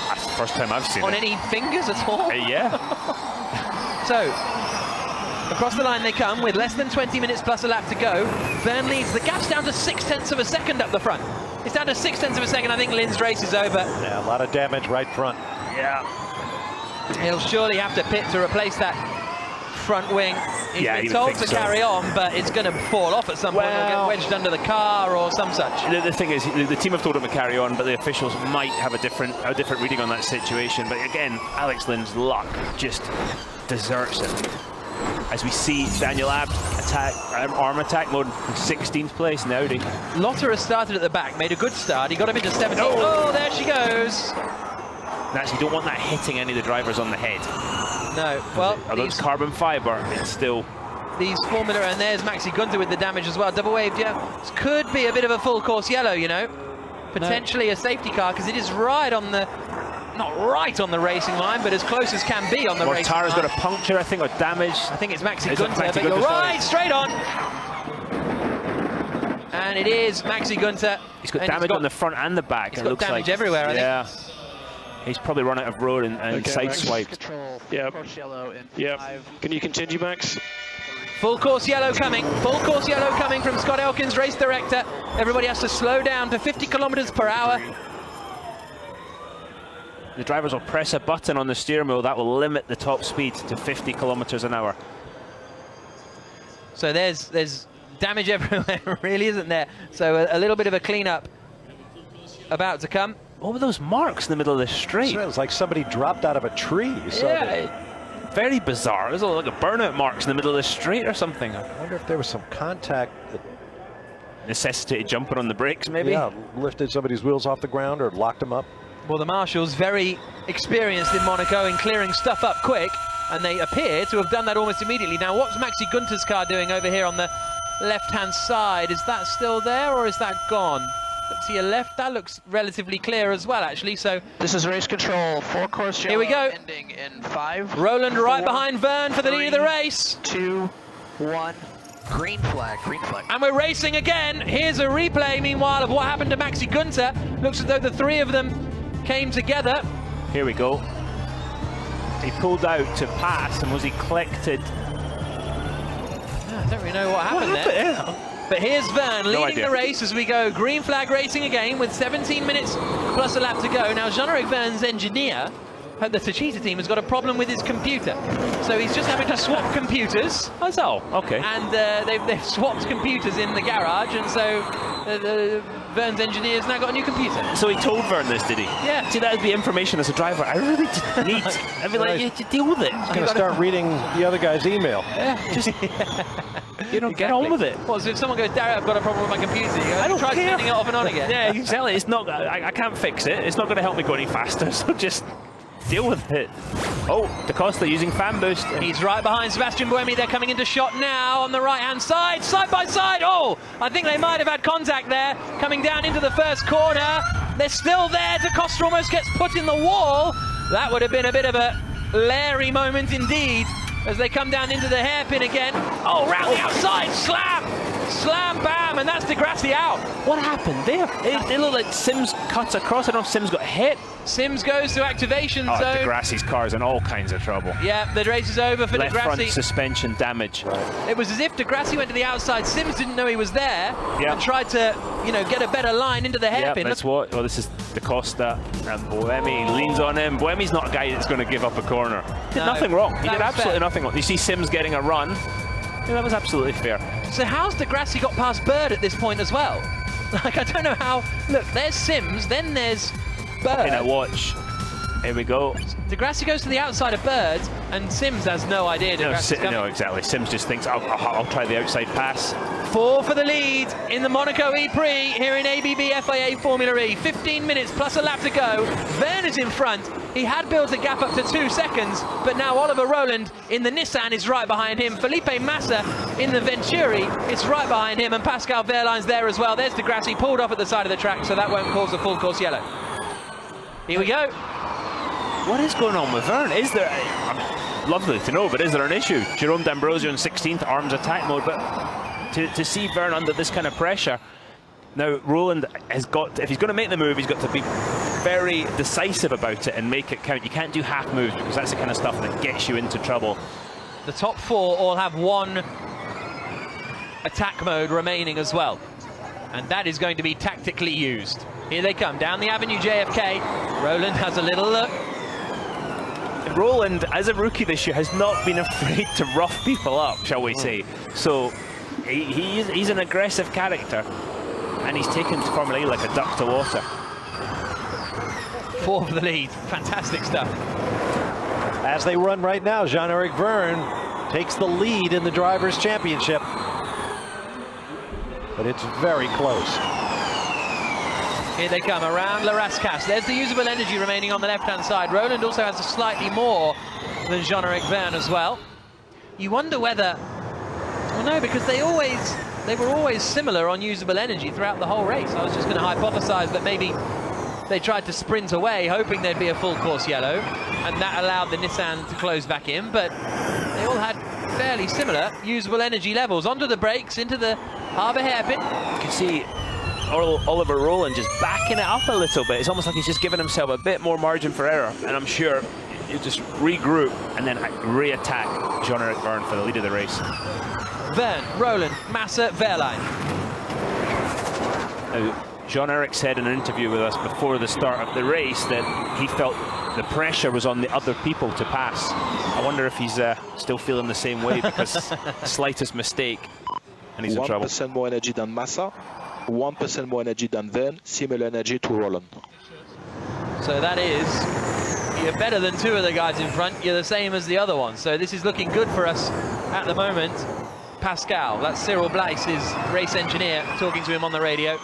That's the first time I've seen it. On any fingers at all? Yeah. So, across the line they come with less than 20 minutes plus a lap to go. Verne leads. The gap's down to 0.6 of a second up the front. It's down to 0.6 of a second. I think Lynn's race is over. Yeah, a lot of damage right front. Yeah. He'll surely have to pit to replace that front wing. He's been told to carry on, but it's going to fall off at some point. He'll get wedged under the car or some such. The thing is, the team have told him to carry on, but the officials might have a different reading on that situation. But again, Alex Lynn's luck just deserts him. As we see Daniel Abt arm attack mode from 16th place in the Audi. Lotter has started at the back, made a good start. He got him into 17th. Oh, there she goes. Actually, you don't want that hitting any of the drivers on the head. No, well, although it's carbon fiber, it's still. These Formula, and there's Maxi Gunter with the damage as well. Double waved, yeah. This could be a bit of a full course yellow, you know. Potentially a safety car, because it is right on the, not right on the racing line, but as close as can be on the racing line. Mortara's got a puncture, I think, or damage. I think it's Maxi Gunter, but you're right, straight on. And it is Maxi Gunter. He's got damage on the front and the back. He's got damage everywhere, I think. Yeah. He's probably run out of road and sideswiped. Yep. Can you continue, Max? Full course yellow coming. Full course yellow coming from Scott Elkins, race director. Everybody has to slow down to 50 kilometers per hour. The drivers will press a button on the steering wheel that will limit the top speed to 50 kilometers an hour. So there's damage everywhere, really, isn't there? So a little bit of a cleanup about to come. What were those marks in the middle of the straight? It was like somebody dropped out of a tree. Very bizarre. There's like a burnout marks in the middle of the straight or something. I wonder if there was some contact that necessitated jumping on the brakes, maybe? Yeah, lifted somebody's wheels off the ground or locked them up. Well, the marshals very experienced in Monaco in clearing stuff up quick, and they appear to have done that almost immediately. Now, what's Maxi Gunter's car doing over here on the left-hand side? Is that still there, or is that gone? Look to your left, that looks relatively clear as well, actually. So this is race control, 4 course yellow, here we go. Ending in 5. Roland 4, right behind Verne for the lead of the race. 2, 1. Green flag, green flag. And we're racing again. Here's a replay, meanwhile, of what happened to Maxi Gunter. Looks as though the three of them came together. Here we go. He pulled out to pass, and was he collected? I don't really know what happened there. But here's Verne leading the race as we go green flag racing again with 17 minutes plus a lap to go. Now, Jean-Eric Verne's engineer at the Techeetah team has got a problem with his computer. So he's just having to swap computers. That's all, okay. And they've swapped computers in the garage, and so Verne's engineer's now got a new computer. So he told Verne this, did he? Yeah. See, that would be information as a driver I really need. I'd be like, you deal with it. He's going to start reading the other guy's email. Yeah. Just, you know, get on with it. Well, so if someone goes, Darry, I've got a problem with my computer, you go, I don't try care. turning it off and on again. Yeah, exactly. It's not. I can't fix it. It's not going to help me go any faster. So just deal with it. Oh, DaCosta using fan boost. He's right behind Sebastian Buemi. They're coming into shot now on the right-hand side, side by side. Oh, I think they might have had contact there. Coming down into the first corner. They're still there. DaCosta almost gets put in the wall. That would have been a bit of a Larry moment indeed as they come down into the hairpin again. Oh, round the outside, slam, bam, and that's Degrassi out. What happened there? It looked like Sims cut across. I don't know if Sims got hit. Sims goes to activation zone. Degrassi's car's in all kinds of trouble. Yeah, the race is over for Left Degrassi. front suspension damage. It was as if Degrassi went to the outside. Sims didn't know he was there and tried to, get a better line into the hairpin. That's what. Well, this is DaCosta and Buemi leans on him. Buemi's not a guy that's going to give up a corner. He did nothing wrong. He did absolutely nothing wrong. You see Sims getting a run. Yeah, that was absolutely fair. So how's Degrassi got past Bird at this point as well? Like, I don't know how. Look, there's Sims, then there's Bird. Okay, now watch. Here we go. Degrassi goes to the outside of Bird, and Sims has no idea. No, exactly. Sims just thinks, I'll try the outside pass. 4 for the lead in the Monaco ePrix here in ABB FIA Formula E. 15 minutes plus a lap to go. Verne is in front. He had built a gap up to 2 seconds, but now Oliver Rowland in the Nissan is right behind him. Felipe Massa in the Venturi is right behind him, and Pascal Wehrlein's there as well. There's Degrassi pulled off at the side of the track, so that won't cause a full course yellow. Here we go. What is going on with Verne? Is there... lovely to know, but is there an issue? Jerome D'Ambrosio in 16th, arms attack mode, but to see Verne under this kind of pressure. Now, Roland has got... if he's going to make the move, he's got to be very decisive about it and make it count. You can't do half moves because that's the kind of stuff that gets you into trouble. The top 4 all have 1 attack mode remaining as well, and that is going to be tactically used. Here they come down the avenue, JFK. Roland has a little look. Roland, as a rookie this year, has not been afraid to rough people up, shall we say. So he's an aggressive character, and he's taken to Formula E like a duck to water. 4 for the lead. Fantastic stuff. As they run right now, Jean-Eric Verne takes the lead in the Drivers' Championship. But it's very close. Here they come around La Rascasse. There's the usable energy remaining on the left-hand side. Roland also has a slightly more than Jean-Eric Verne as well. You wonder whether... well, no, because they were always similar on usable energy throughout the whole race. I was just going to hypothesize that maybe they tried to sprint away, hoping there'd be a full course yellow, and that allowed the Nissan to close back in, but they all had fairly similar usable energy levels. Onto the brakes, into the Harbour hairpin. You can see Oliver Rowland just backing it up a little bit. It's almost like he's just giving himself a bit more margin for error, and I'm sure he'll just regroup and then re-attack Jean-Eric Vergne for the lead of the race. Vergne, Rowland, Massa, Wehrlein. Now, Jean-Eric said in an interview with us before the start of the race that he felt the pressure was on the other people to pass. I wonder if he's still feeling the same way, because slightest mistake and he's in trouble. 1% more energy than Massa, 1% more energy than Vergne, similar energy to Rowland. So that is, you're better than two of the guys in front, you're the same as the other one. So this is looking good for us at the moment. Pascal, that's Cyril Blaise, his race engineer, talking to him on the radio.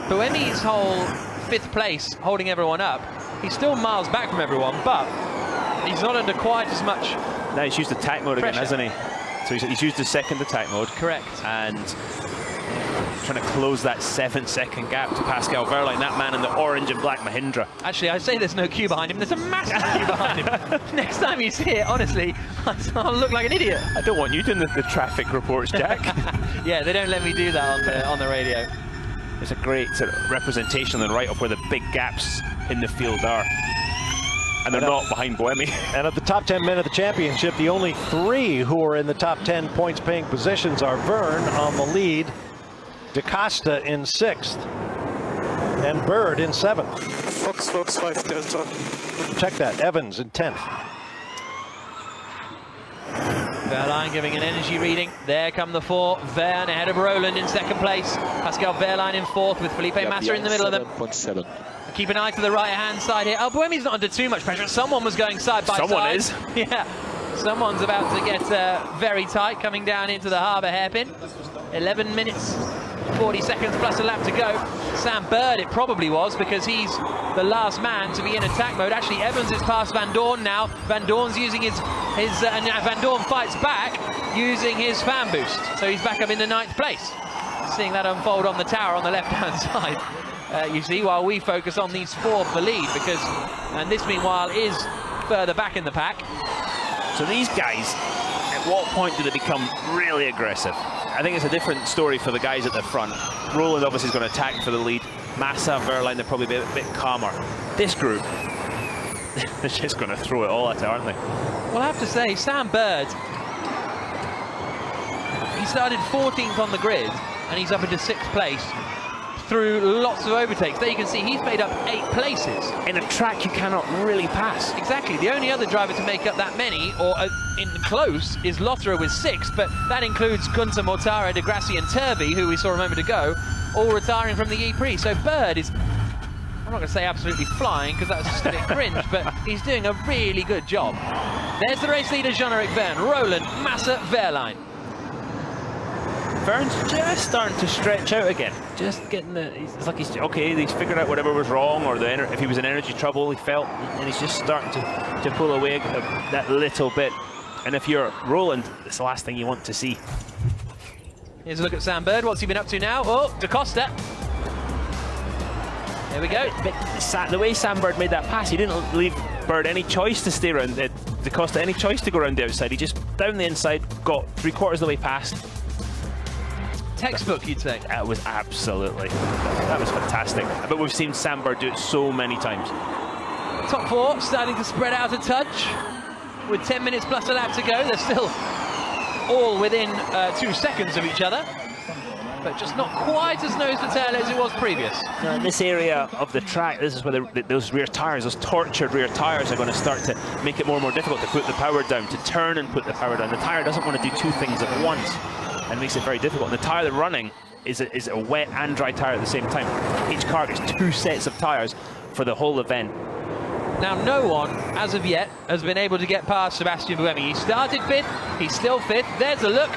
Buemi's whole 5th place, holding everyone up, he's still miles back from everyone, but he's not under quite as much Now he's used attack mode again, hasn't he? So he's used his second attack mode. Correct. And trying to close that 7-second gap to Pascal Wehrlein, that man in the orange and black Mahindra. Actually, I say there's no queue behind him. There's a massive queue behind him. Next time he's here, honestly, I'll look like an idiot. I don't want you doing the traffic reports, Jack. Yeah, they don't let me do that on the radio. It's a great sort of representation on the right of where the big gaps in the field are. And they're not behind Buemi. And of the top 10 men of the championship, the only 3 who are in the top 10 points-paying positions are Vergne on the lead, Da Costa in 6th, and Bird in 7th. Fox 5 Delta. Check that, Evans in 10th. Wehrlein giving an energy reading. There come the 4. Vergne ahead of Rowland in 2nd place. Pascal Wehrlein in 4th with Felipe Massa in the middle of them. 7.7. Keep an eye to the right-hand side here. Oh, Buemi's not under too much pressure. Someone was going side by side. Someone is. Yeah. Someone's about to get very tight, coming down into the Harbour hairpin. 11 minutes, 40 seconds plus a lap to go. Sam Bird, it probably was, because he's the last man to be in attack mode. Actually, Evans is past Van Dorn now. Van Dorn's using his and Van Dorn fights back using his fan boost. So he's back up into 9th place. Seeing that unfold on the tower on the left-hand side. You see, while we focus on these 4 for lead, because, and this meanwhile is further back in the pack. So these guys, at what point do they become really aggressive? I think it's a different story for the guys at the front. Rowland obviously is going to attack for the lead. Massa, Wehrlein, they're probably a bit calmer. This group, they're just going to throw it all at it, aren't they? Well, I have to say, Sam Bird, he started 14th on the grid, and he's up into 6th place through lots of overtakes. There you can see he's made up 8 places. In a track you cannot really pass. Exactly. The only other driver to make up that many, or in close, is Lotterer with 6, but that includes Gunther, Mortara, De Grassi and Turvey, who we saw a moment ago, all retiring from the ePrix. So Bird is, I'm not going to say absolutely flying, because that's just a bit cringe, but he's doing a really good job. There's the race leader, Jean-Eric Vergne, Rowland, Massa, Wehrlein. Vergne's just starting to stretch out again. Just getting it's like he's figured out whatever was wrong, or if he was in energy trouble, he felt, and he's just starting to pull away that little bit. And if you're Rowland, it's the last thing you want to see. Here's a look at Sam Bird. What's he been up to now? Oh, Da Costa. There we go. But the way Sam Bird made that pass, he didn't leave Bird any choice to stay around. Da Costa any choice to go around the outside. He just down the inside, got 3/4 of the way past. Textbook, you'd say. That was absolutely, that was fantastic. But we've seen Sam Bird do it so many times. Top 4 starting to spread out a touch. With 10 minutes plus a lap to go, they're still all within 2 seconds of each other. But just not quite as nose to tail as it was previous. Now, in this area of the track, this is where those rear tyres, those tortured rear tyres, are going to start to make it more and more difficult to put the power down, to turn and put the power down. The tyre doesn't want to do 2 things at once, and makes it very difficult. And the tyre they're running is a wet and dry tyre at the same time. Each car gets 2 sets of tyres for the whole event. Now, no one, as of yet, has been able to get past Sebastian Buemi. He started 5th, he's still 5th. There's a look.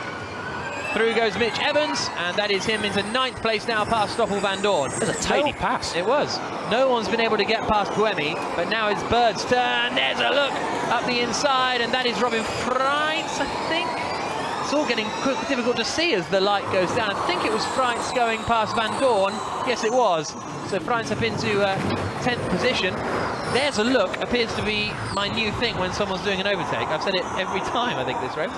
Through goes Mitch Evans, and that is him into 9th place now past Stoffel Van Dorn. It was a tiny pass. It was. No one's been able to get past Buemi, but now it's Bird's turn. There's a look up the inside, and that is Robin Freitz, I think. It's all getting difficult to see as the light goes down. I think it was Freitz going past Van Dorn. Yes, it was. So Freitz up into 10th position. There's a look. Appears to be my new thing when someone's doing an overtake. I've said it every time, I think, this race.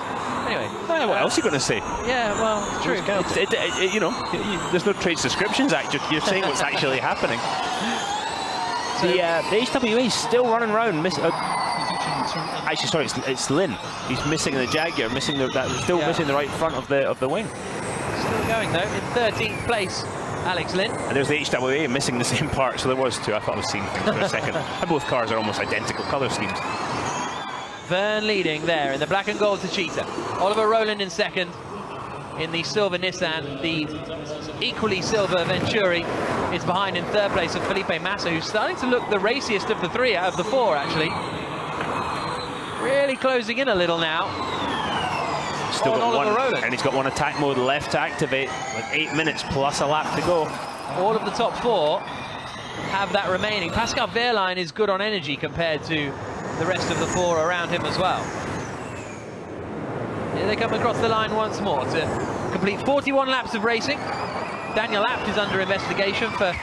Anyway. What else are you going to say? Yeah, well, it's true. You know, there's no Trade Subscriptions Act. You're saying what's actually happening. The HWA is still running around. Actually, sorry, it's Lynn. He's missing the Jaguar, missing missing the right front of the wing. Still going though in 13th place, Alex Lynn. And there's the HWA missing the same part, so there was two. I thought I was seeing things for a second. And both cars are almost identical colour schemes. Vern leading there in the black and gold Techeetah. Oliver Rowland in second in the silver Nissan. The equally silver Venturi is behind in third place of Felipe Massa, who's starting to look the raciest of the three out of the four, actually. Really closing in a little now. Still got Oliver one, Rowland. and he's got one attack mode left to activate with 8 minutes plus a lap to go. All of the top four have that remaining. Pascal Wehrlein is good on energy compared to the rest of the four around him as well. Here they come across the line once more to complete 41 laps of racing. Daniel Abt is under investigation for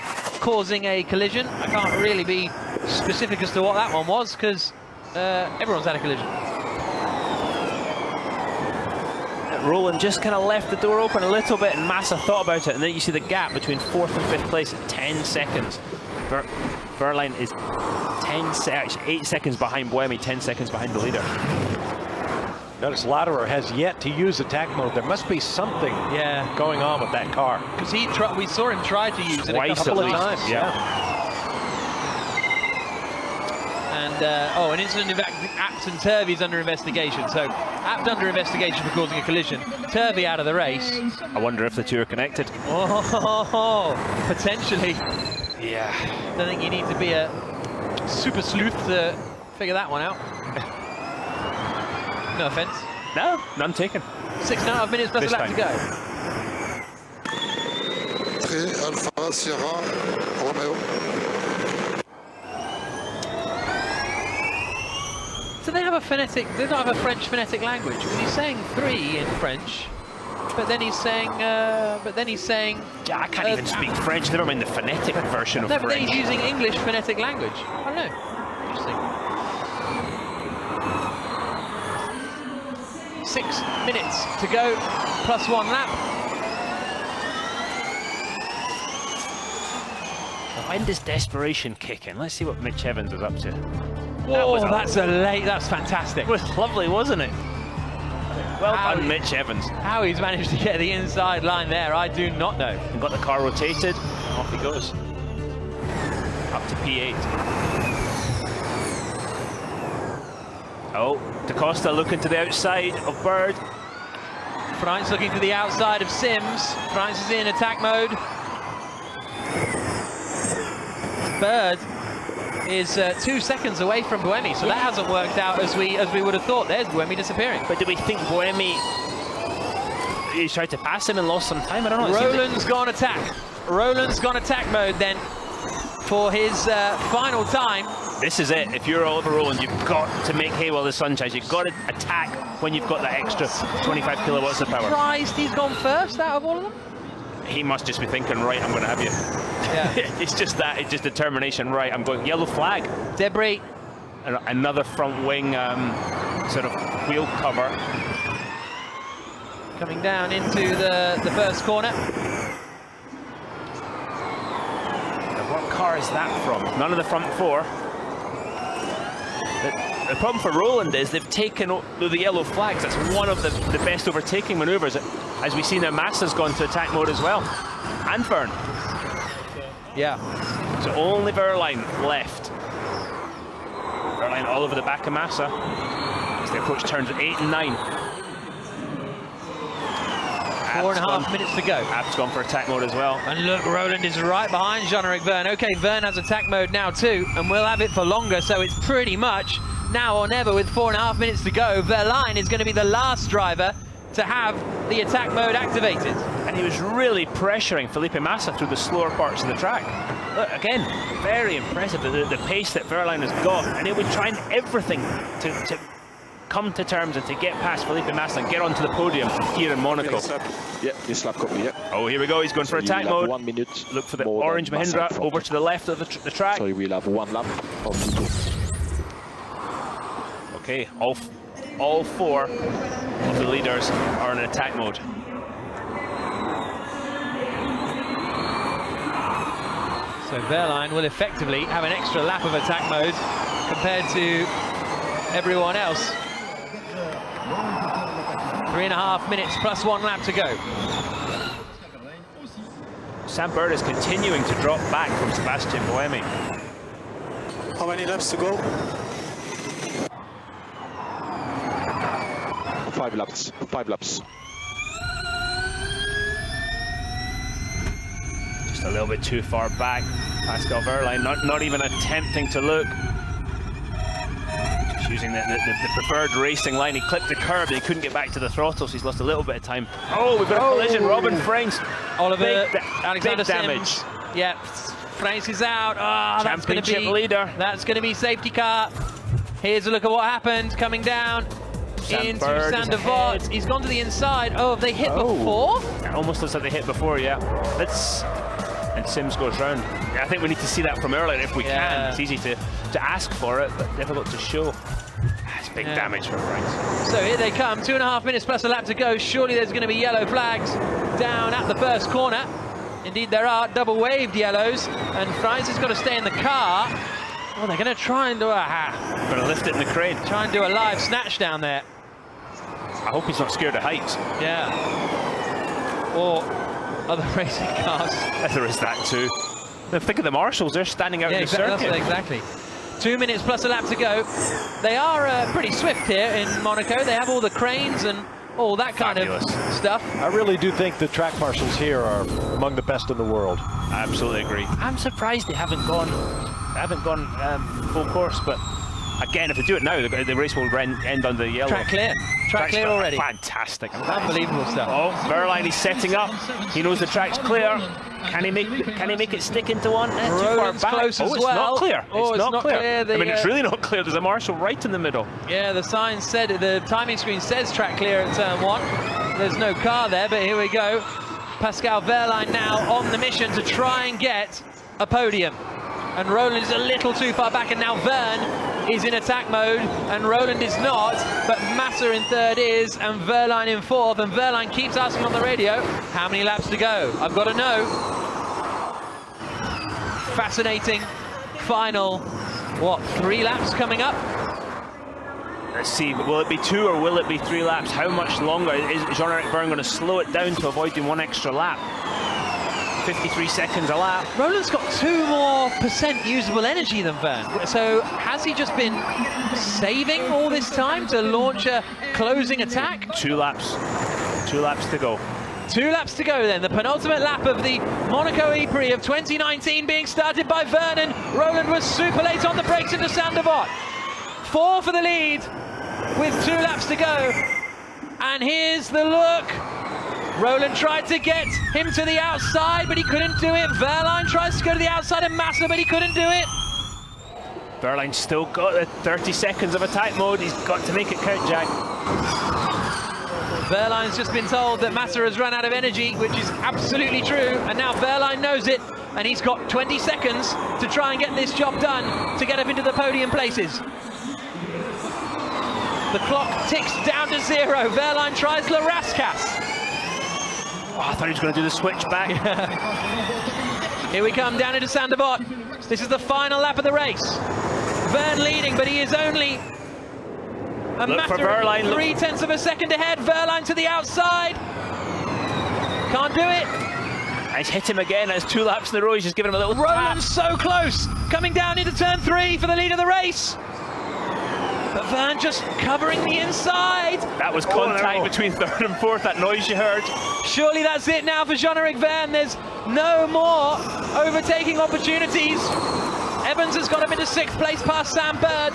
causing a collision. I can't really be specific as to what that one was because everyone's had a collision. Rowland just kind of left the door open a little bit and Massa thought about it, and then you see the gap between 4th and 5th place at 10 seconds. Wehrlein is 8 seconds behind Buemi, 10 seconds behind the leader. Notice Lauderer has yet to use attack mode. There must be something going on with that car. Because we saw him try to use it a couple of times. And an incident of Abt and Turvey's under investigation. So Abt under investigation for causing a collision. Turvey out of the race. I wonder if the two are connected. Oh, potentially. Yeah. Don't think you need to be a super sleuth to figure that one out. No offense. No, none taken. 6.5 minutes plus a lap to go. Alpha Sierra Romeo. Do they have a phonetic? They don't have a French phonetic language. Because he's saying 3 in French, but then he's saying. I can't even speak French. Never mind the phonetic version of no, French. But then he's using English phonetic language. I don't know. Interesting. 6 minutes to go, plus 1 lap. When does desperation kick in? Let's see what Mitch Evans is up to. Whoa, that's fantastic. It was lovely, wasn't it? Well done, Mitch Evans. How he's managed to get the inside line there, I do not know. And got the car rotated, and off he goes. Up to P8. Oh, DaCosta looking to the outside of Bird. France looking to the outside of Sims. France is in attack mode. Bird is 2 seconds away from Buemi, so that hasn't worked out as we would have thought. There's Buemi disappearing. But do we think Buemi, he tried to pass him and lost some time? I don't know. Rowland's gone attack. Rowland's gone attack mode then for his final time. This is it. If you're Oliver Rowland, you've got to make hay while the sun shines. You've got to attack when you've got that extra 25 kilowatts of power. Surprised he's gone first out of all of them? He must just be thinking, right, I'm going to have you. Yeah. It's just that. It's just determination. Right, I'm going. Yellow flag. Debris. Another front wing sort of wheel cover. Coming down into the first corner. What car is that from? None of the front four. The problem for Rowland is they've taken the yellow flags. That's one of the best overtaking manoeuvres. As we see now, Massa's gone to attack mode as well. And Vern. Yeah. So only Wehrlein left. Wehrlein all over the back of Massa as they approach turns 8 and 9. 4.5 minutes to go. Abt's gone for attack mode as well. And look, Rowland is right behind Jean-Eric Vern. Okay, Vern has attack mode now too, and we'll have it for longer, so it's pretty much now or never with 4.5 minutes to go. Wehrlein is going to be the last driver to have the attack mode activated. And he was really pressuring Felipe Massa through the slower parts of the track. Look, again, very impressive, the pace that Wehrlein has got, and he'll be trying everything to come to terms and to get past Felipe Massa and get onto the podium here in Monaco. Yeah, this lap copy, yeah. Oh, here we go, he's going for attack mode. 1 minute. Look for the orange Mahindra over to the left of the track. So we'll have 1 lap of P2. Okay, off. all 4 of the leaders are in attack mode. So Wehrlein will effectively have an extra lap of attack mode compared to everyone else. 3.5 minutes plus 1 lap to go. Sam Bird is continuing to drop back from Sebastian Buemi. How many laps to go? 5 laps. 5 laps. Just a little bit too far back. Pascal Wehrlein not even attempting to look. Just using the preferred racing line. He clipped the curb and he couldn't get back to the throttle, so he's lost a little bit of time. Oh, we've got a collision. Robin Franks. Oliver, Alexander big damage. Sims. Yep, Franks is out. Oh, Championship leader. That's going to be safety car. Here's a look at what happened coming down into Sander Vogt. He's gone to the inside. Oh, have they hit before? It almost looks like they hit before, yeah. And Sims goes round. Yeah, I think we need to see that from earlier if we can. It's easy to ask for it, but difficult to show. That's big damage for Franks. So here they come, 2.5 minutes plus a lap to go. Surely there's going to be yellow flags down at the first corner. Indeed there are, double waved yellows, and Franks has got to stay in the car. Oh, they're going to try and do going to lift it in the crane. Try and do a live snatch down there. I hope he's not scared of heights. Yeah. Or other racing cars. There is that too. Think of the marshals, they're standing out in the circuit. Exactly. 2 minutes plus a lap to go. They are pretty swift here in Monaco. They have all the cranes and all that kind of stuff. I really do think the track marshals here are among the best in the world. I absolutely agree. I'm surprised they haven't gone full course, but again, if they do it now, the race will end under the yellow. Track clear. Track clear already. Fantastic. Unbelievable stuff. Oh, Wehrlein, he's setting up. He knows the track's clear. Can he make it stick into one? Too far back. Close as it's not clear. Oh, it's not clear. I mean, it's really not clear. There's a marshal right in the middle. Yeah, the sign said, the timing screen says track clear at turn 1. There's no car there, but here we go. Pascal Wehrlein now on the mission to try and get a podium. And Roland is a little too far back, and now Verne is in attack mode, and Roland is not, but Massa in 3rd is, and Wehrlein in 4th, and Wehrlein keeps asking on the radio, how many laps to go? I've got to know. Fascinating final, 3 laps coming up? Let's see, will it be 2 or will it be 3 laps? How much longer? Is Jean-Eric Verne going to slow it down to avoid doing 1 extra lap? 53 seconds a lap. Roland's got 2% more usable energy than Verne. So has he just been saving all this time to launch a closing attack? 2 laps. 2 laps to go. 2 laps to go then. The penultimate lap of the Monaco ePrix of 2019 being started by Vernon. Roland was super late on the brakes into Sander Vogt. 4 for the lead with 2 laps to go. And here's the look. Roland tried to get him to the outside, but he couldn't do it. Wehrlein tries to go to the outside of Massa, but he couldn't do it. Wehrlein's still got the 30 seconds of attack mode. He's got to make it count, Jack. Wehrlein's just been told that Massa has run out of energy, which is absolutely true. And now Wehrlein knows it, and he's got 20 seconds to try and get this job done to get up into the podium places. The clock ticks down to 0. Wehrlein tries Le Rascasse. Oh, I thought he was going to do the switch back. Here we come down into Sander Vogt. This is the final lap of the race. Verne leading, but he is only a matter of 0.3 of a second ahead. Wehrlein to the outside. Can't do it. He's hit him again. That's 2 laps in a row. He's just giving him a little Roland's so close. Coming down into turn 3 for the lead of the race. But Verne just covering the inside. That was contact between 3rd and 4th, that noise you heard. Surely that's it now for Jean-Eric Verne. There's no more overtaking opportunities. Evans has got him into 6th place past Sam Bird.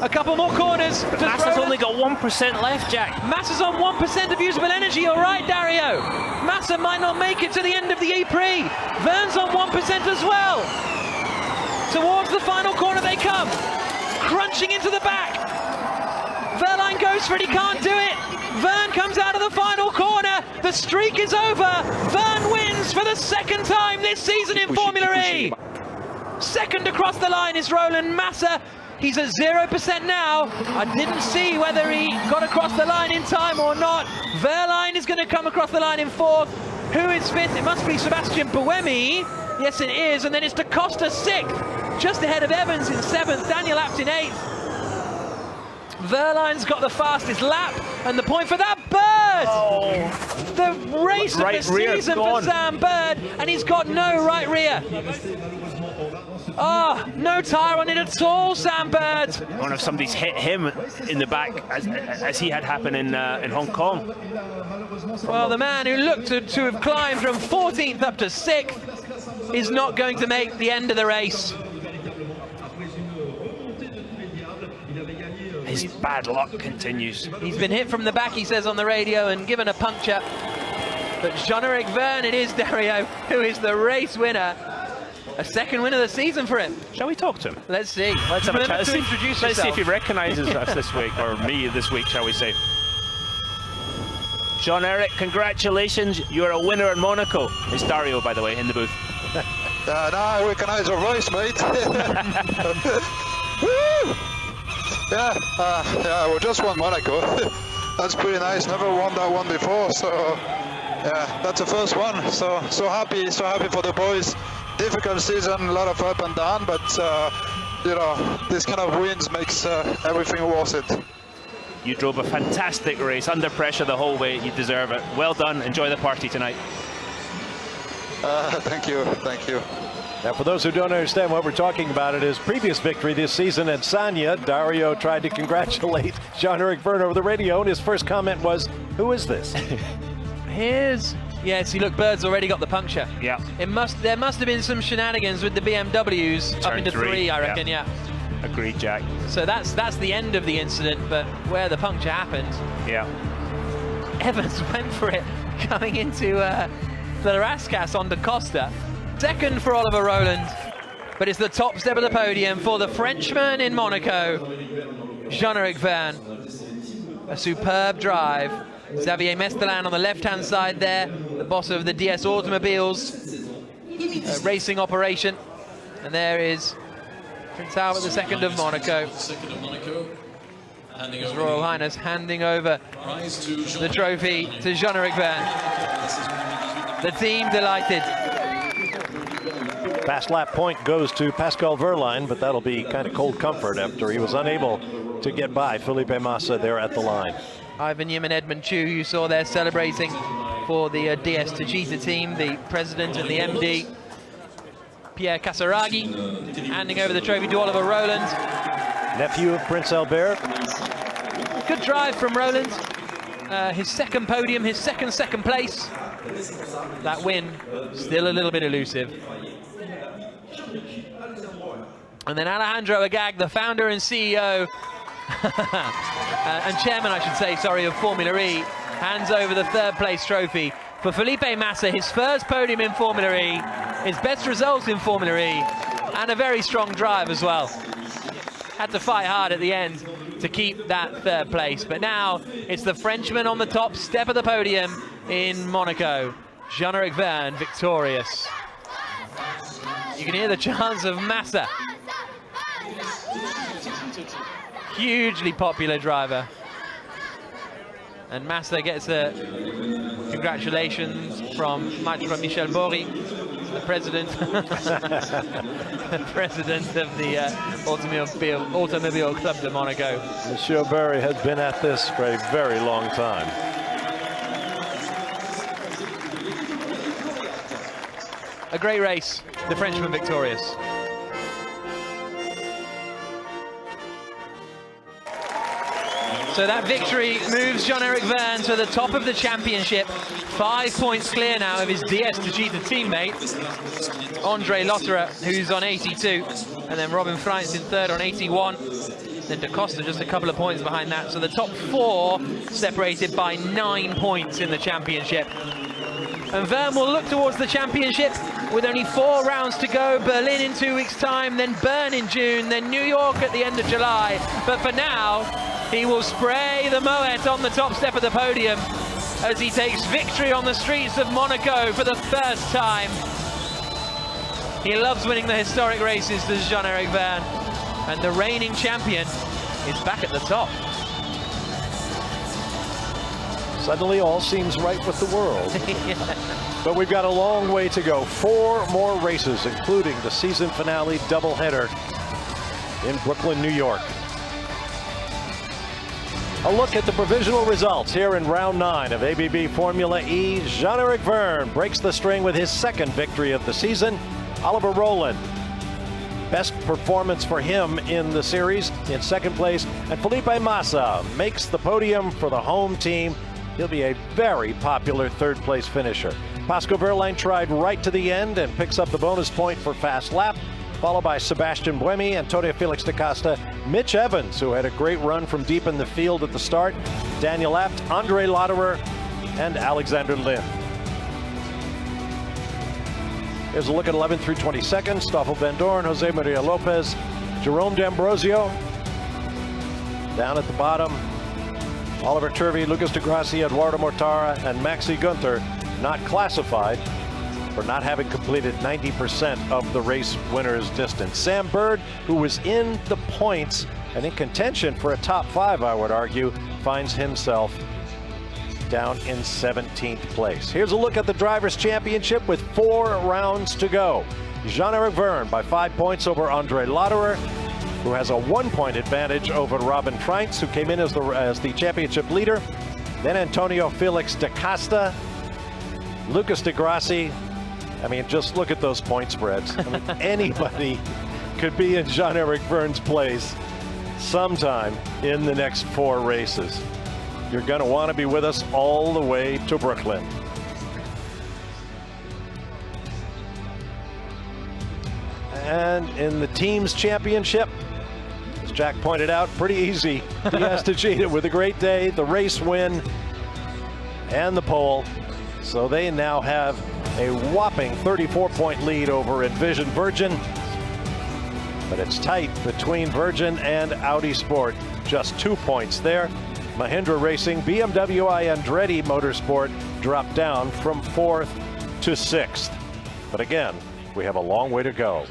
A couple more corners. But Massa's only got 1% left, Jack. Massa's on 1% of usable energy. You're right, Dario. Massa might not make it to the end of the ePrix. Verne's on 1% as well. Towards the final corner they come. Crunching into the back. Wehrlein goes for it, he can't do it. Verne comes out of the final corner. The streak is over. Verne wins for the 2nd time this season in Formula E. 2nd across the line is Roland Massa. He's at 0% now. I didn't see whether he got across the line in time or not. Verline is going to come across the line in 4th. Who is 5th? It must be Sebastian Buemi. Yes, it is. And then it's Da Costa 6th, just ahead of Evans in 7th. Daniel Abt in 8th. Verline's got the fastest lap, and the point for that Bird! Oh. The race of the season for Sam Bird, and he's got no right rear. Oh, no tyre on it at all, Sam Bird. I wonder if somebody's hit him in the back as he had happened in Hong Kong. Well, the man who looked to have climbed from 14th up to 6th is not going to make the end of the race. His bad luck continues. He's been hit from the back, he says on the radio, and given a puncture. But Jean-Eric Verne, it is Dario, who is the race winner. A 2nd win of the season for him. Shall we talk to him? Let's see. Let's have a chat. Let's see if he recognises us this week, or me this week, shall we say. Jean-Eric, congratulations. You're a winner in Monaco. It's Dario, by the way, in the booth. Now I recognise your voice, mate. Woo! Yeah, we just won Monaco. That's pretty nice. Never won that one before, so yeah, that's the first one. So happy for the boys. Difficult season, a lot of up and down, but you know, this kind of wins makes everything worth it. You drove a fantastic race under pressure the whole way. You deserve it. Well done. Enjoy the party tonight. Thank you. Now, for those who don't understand what we're talking about, it is previous victory this season at Sanya. Dario tried to congratulate Jean-Eric Verne over the radio, and his first comment was, "Who is this?" Yeah, see, look, Bird's already got the puncture. Yeah. There must have been some shenanigans with the BMWs up into 3, I reckon, yeah. Agreed, Jack. So that's the end of the incident, but where the puncture happened, Yeah. Evans went for it coming into the Rascasse on Da Costa. 2nd for Oliver Rowland, but it's the top step of the podium for the Frenchman in Monaco, Jean-Eric Verne. A superb drive. Xavier Mestelan on the left-hand side there, the boss of the DS Automobiles racing operation. And there is Prince Albert II of Monaco. His Royal Highness handing over the trophy to Jean-Eric Verne. The team delighted. Fast lap point goes to Pascal Verline, but that'll be kind of cold comfort after he was unable to get by Felipe Massa there at the line. Ivan Yim and Edmund Chu, you saw there celebrating for the DS Techeetah team, the president and the MD, Pierre Casaraghi, handing over the trophy to Oliver Rowland. Nephew of Prince Albert. Good drive from Rowland. His 2nd podium, his second place. That win, still a little bit elusive. And then Alejandro Agag, the founder and CEO, and chairman, I should say, sorry, of Formula E, hands over the 3rd place trophy for Felipe Massa, his first podium in Formula E, his best results in Formula E, and a very strong drive as well. Had to fight hard at the end to keep that 3rd place, but now it's the Frenchman on the top step of the podium in Monaco. Jean-Eric Verne victorious. You can hear the chants of Massa. Hugely popular driver. And Massa gets a congratulations from Michel Bory, the president, the president of the Automobile Club de Monaco. Monsieur Bory has been at this for a very long time. A great race, the Frenchman victorious. So that victory moves Jean-Eric Verne to the top of the championship. 5 points clear now of his DS Techeetah teammate, Andre Lotterer, who's on 82, and then Robin Freitz in 3rd on 81. Then Da Costa just a couple of points behind that. So the top 4 separated by 9 points in the championship. And Verne will look towards the championship with only 4 rounds to go. Berlin in 2 weeks' time, then Bern in June, then New York at the end of July. But for now, he will spray the Moet on the top step of the podium as he takes victory on the streets of Monaco for the first time. He loves winning the historic races, does Jean-Eric Verne. And the reigning champion is back at the top. Suddenly all seems right with the world. Yeah. But we've got a long way to go. 4 more races, including the season finale doubleheader in Brooklyn, New York. A look at the provisional results here in round 9 of ABB Formula E. Jean-Eric Vergne breaks the string with his second victory of the season. Oliver Rowland, best performance for him in the series, in second place. And Felipe Massa makes the podium for the home team. He'll be a very popular third place finisher. Pasco Wehrlein tried right to the end and picks up the bonus point for fast lap, followed by Sebastian Buemi, Antonio Felix da Costa, Mitch Evans, who had a great run from deep in the field at the start, Daniel Abt, Andre Lauderer, and Alexander Lynn. Here's a look at 11 through 22nd. Stoffel Van Dorn, Jose Maria Lopez, Jerome D'Ambrosio. Down at the bottom, Oliver Turvey, Lucas de Grassi, Eduardo Mortara, and Maxi Gunther not classified for not having completed 90% of the race winner's distance. Sam Bird, who was in the points and in contention for a top 5, I would argue, finds himself down in 17th place. Here's a look at the Drivers' Championship with 4 rounds to go. Jean-Eric Vergne by 5 points over Andre Lauderer, who has a 1-point advantage over Robin Freintz, who came in as the championship leader. Then Antonio Felix da Costa, Lucas de Grassi. I mean, just look at those point spreads. I mean, anybody could be in Jean-Eric Vergne's place sometime in the next 4 races. You're going to want to be with us all the way to Brooklyn. And in the team's championship, as Jack pointed out, pretty easy. Diaz Tejeda with a great day, the race win, and the pole. So they now have a whopping 34-point lead over Envision Virgin. But it's tight between Virgin and Audi Sport. Just 2 points there. Mahindra Racing, BMW I Andretti Motorsport dropped down from 4th to 6th. But again, we have a long way to go.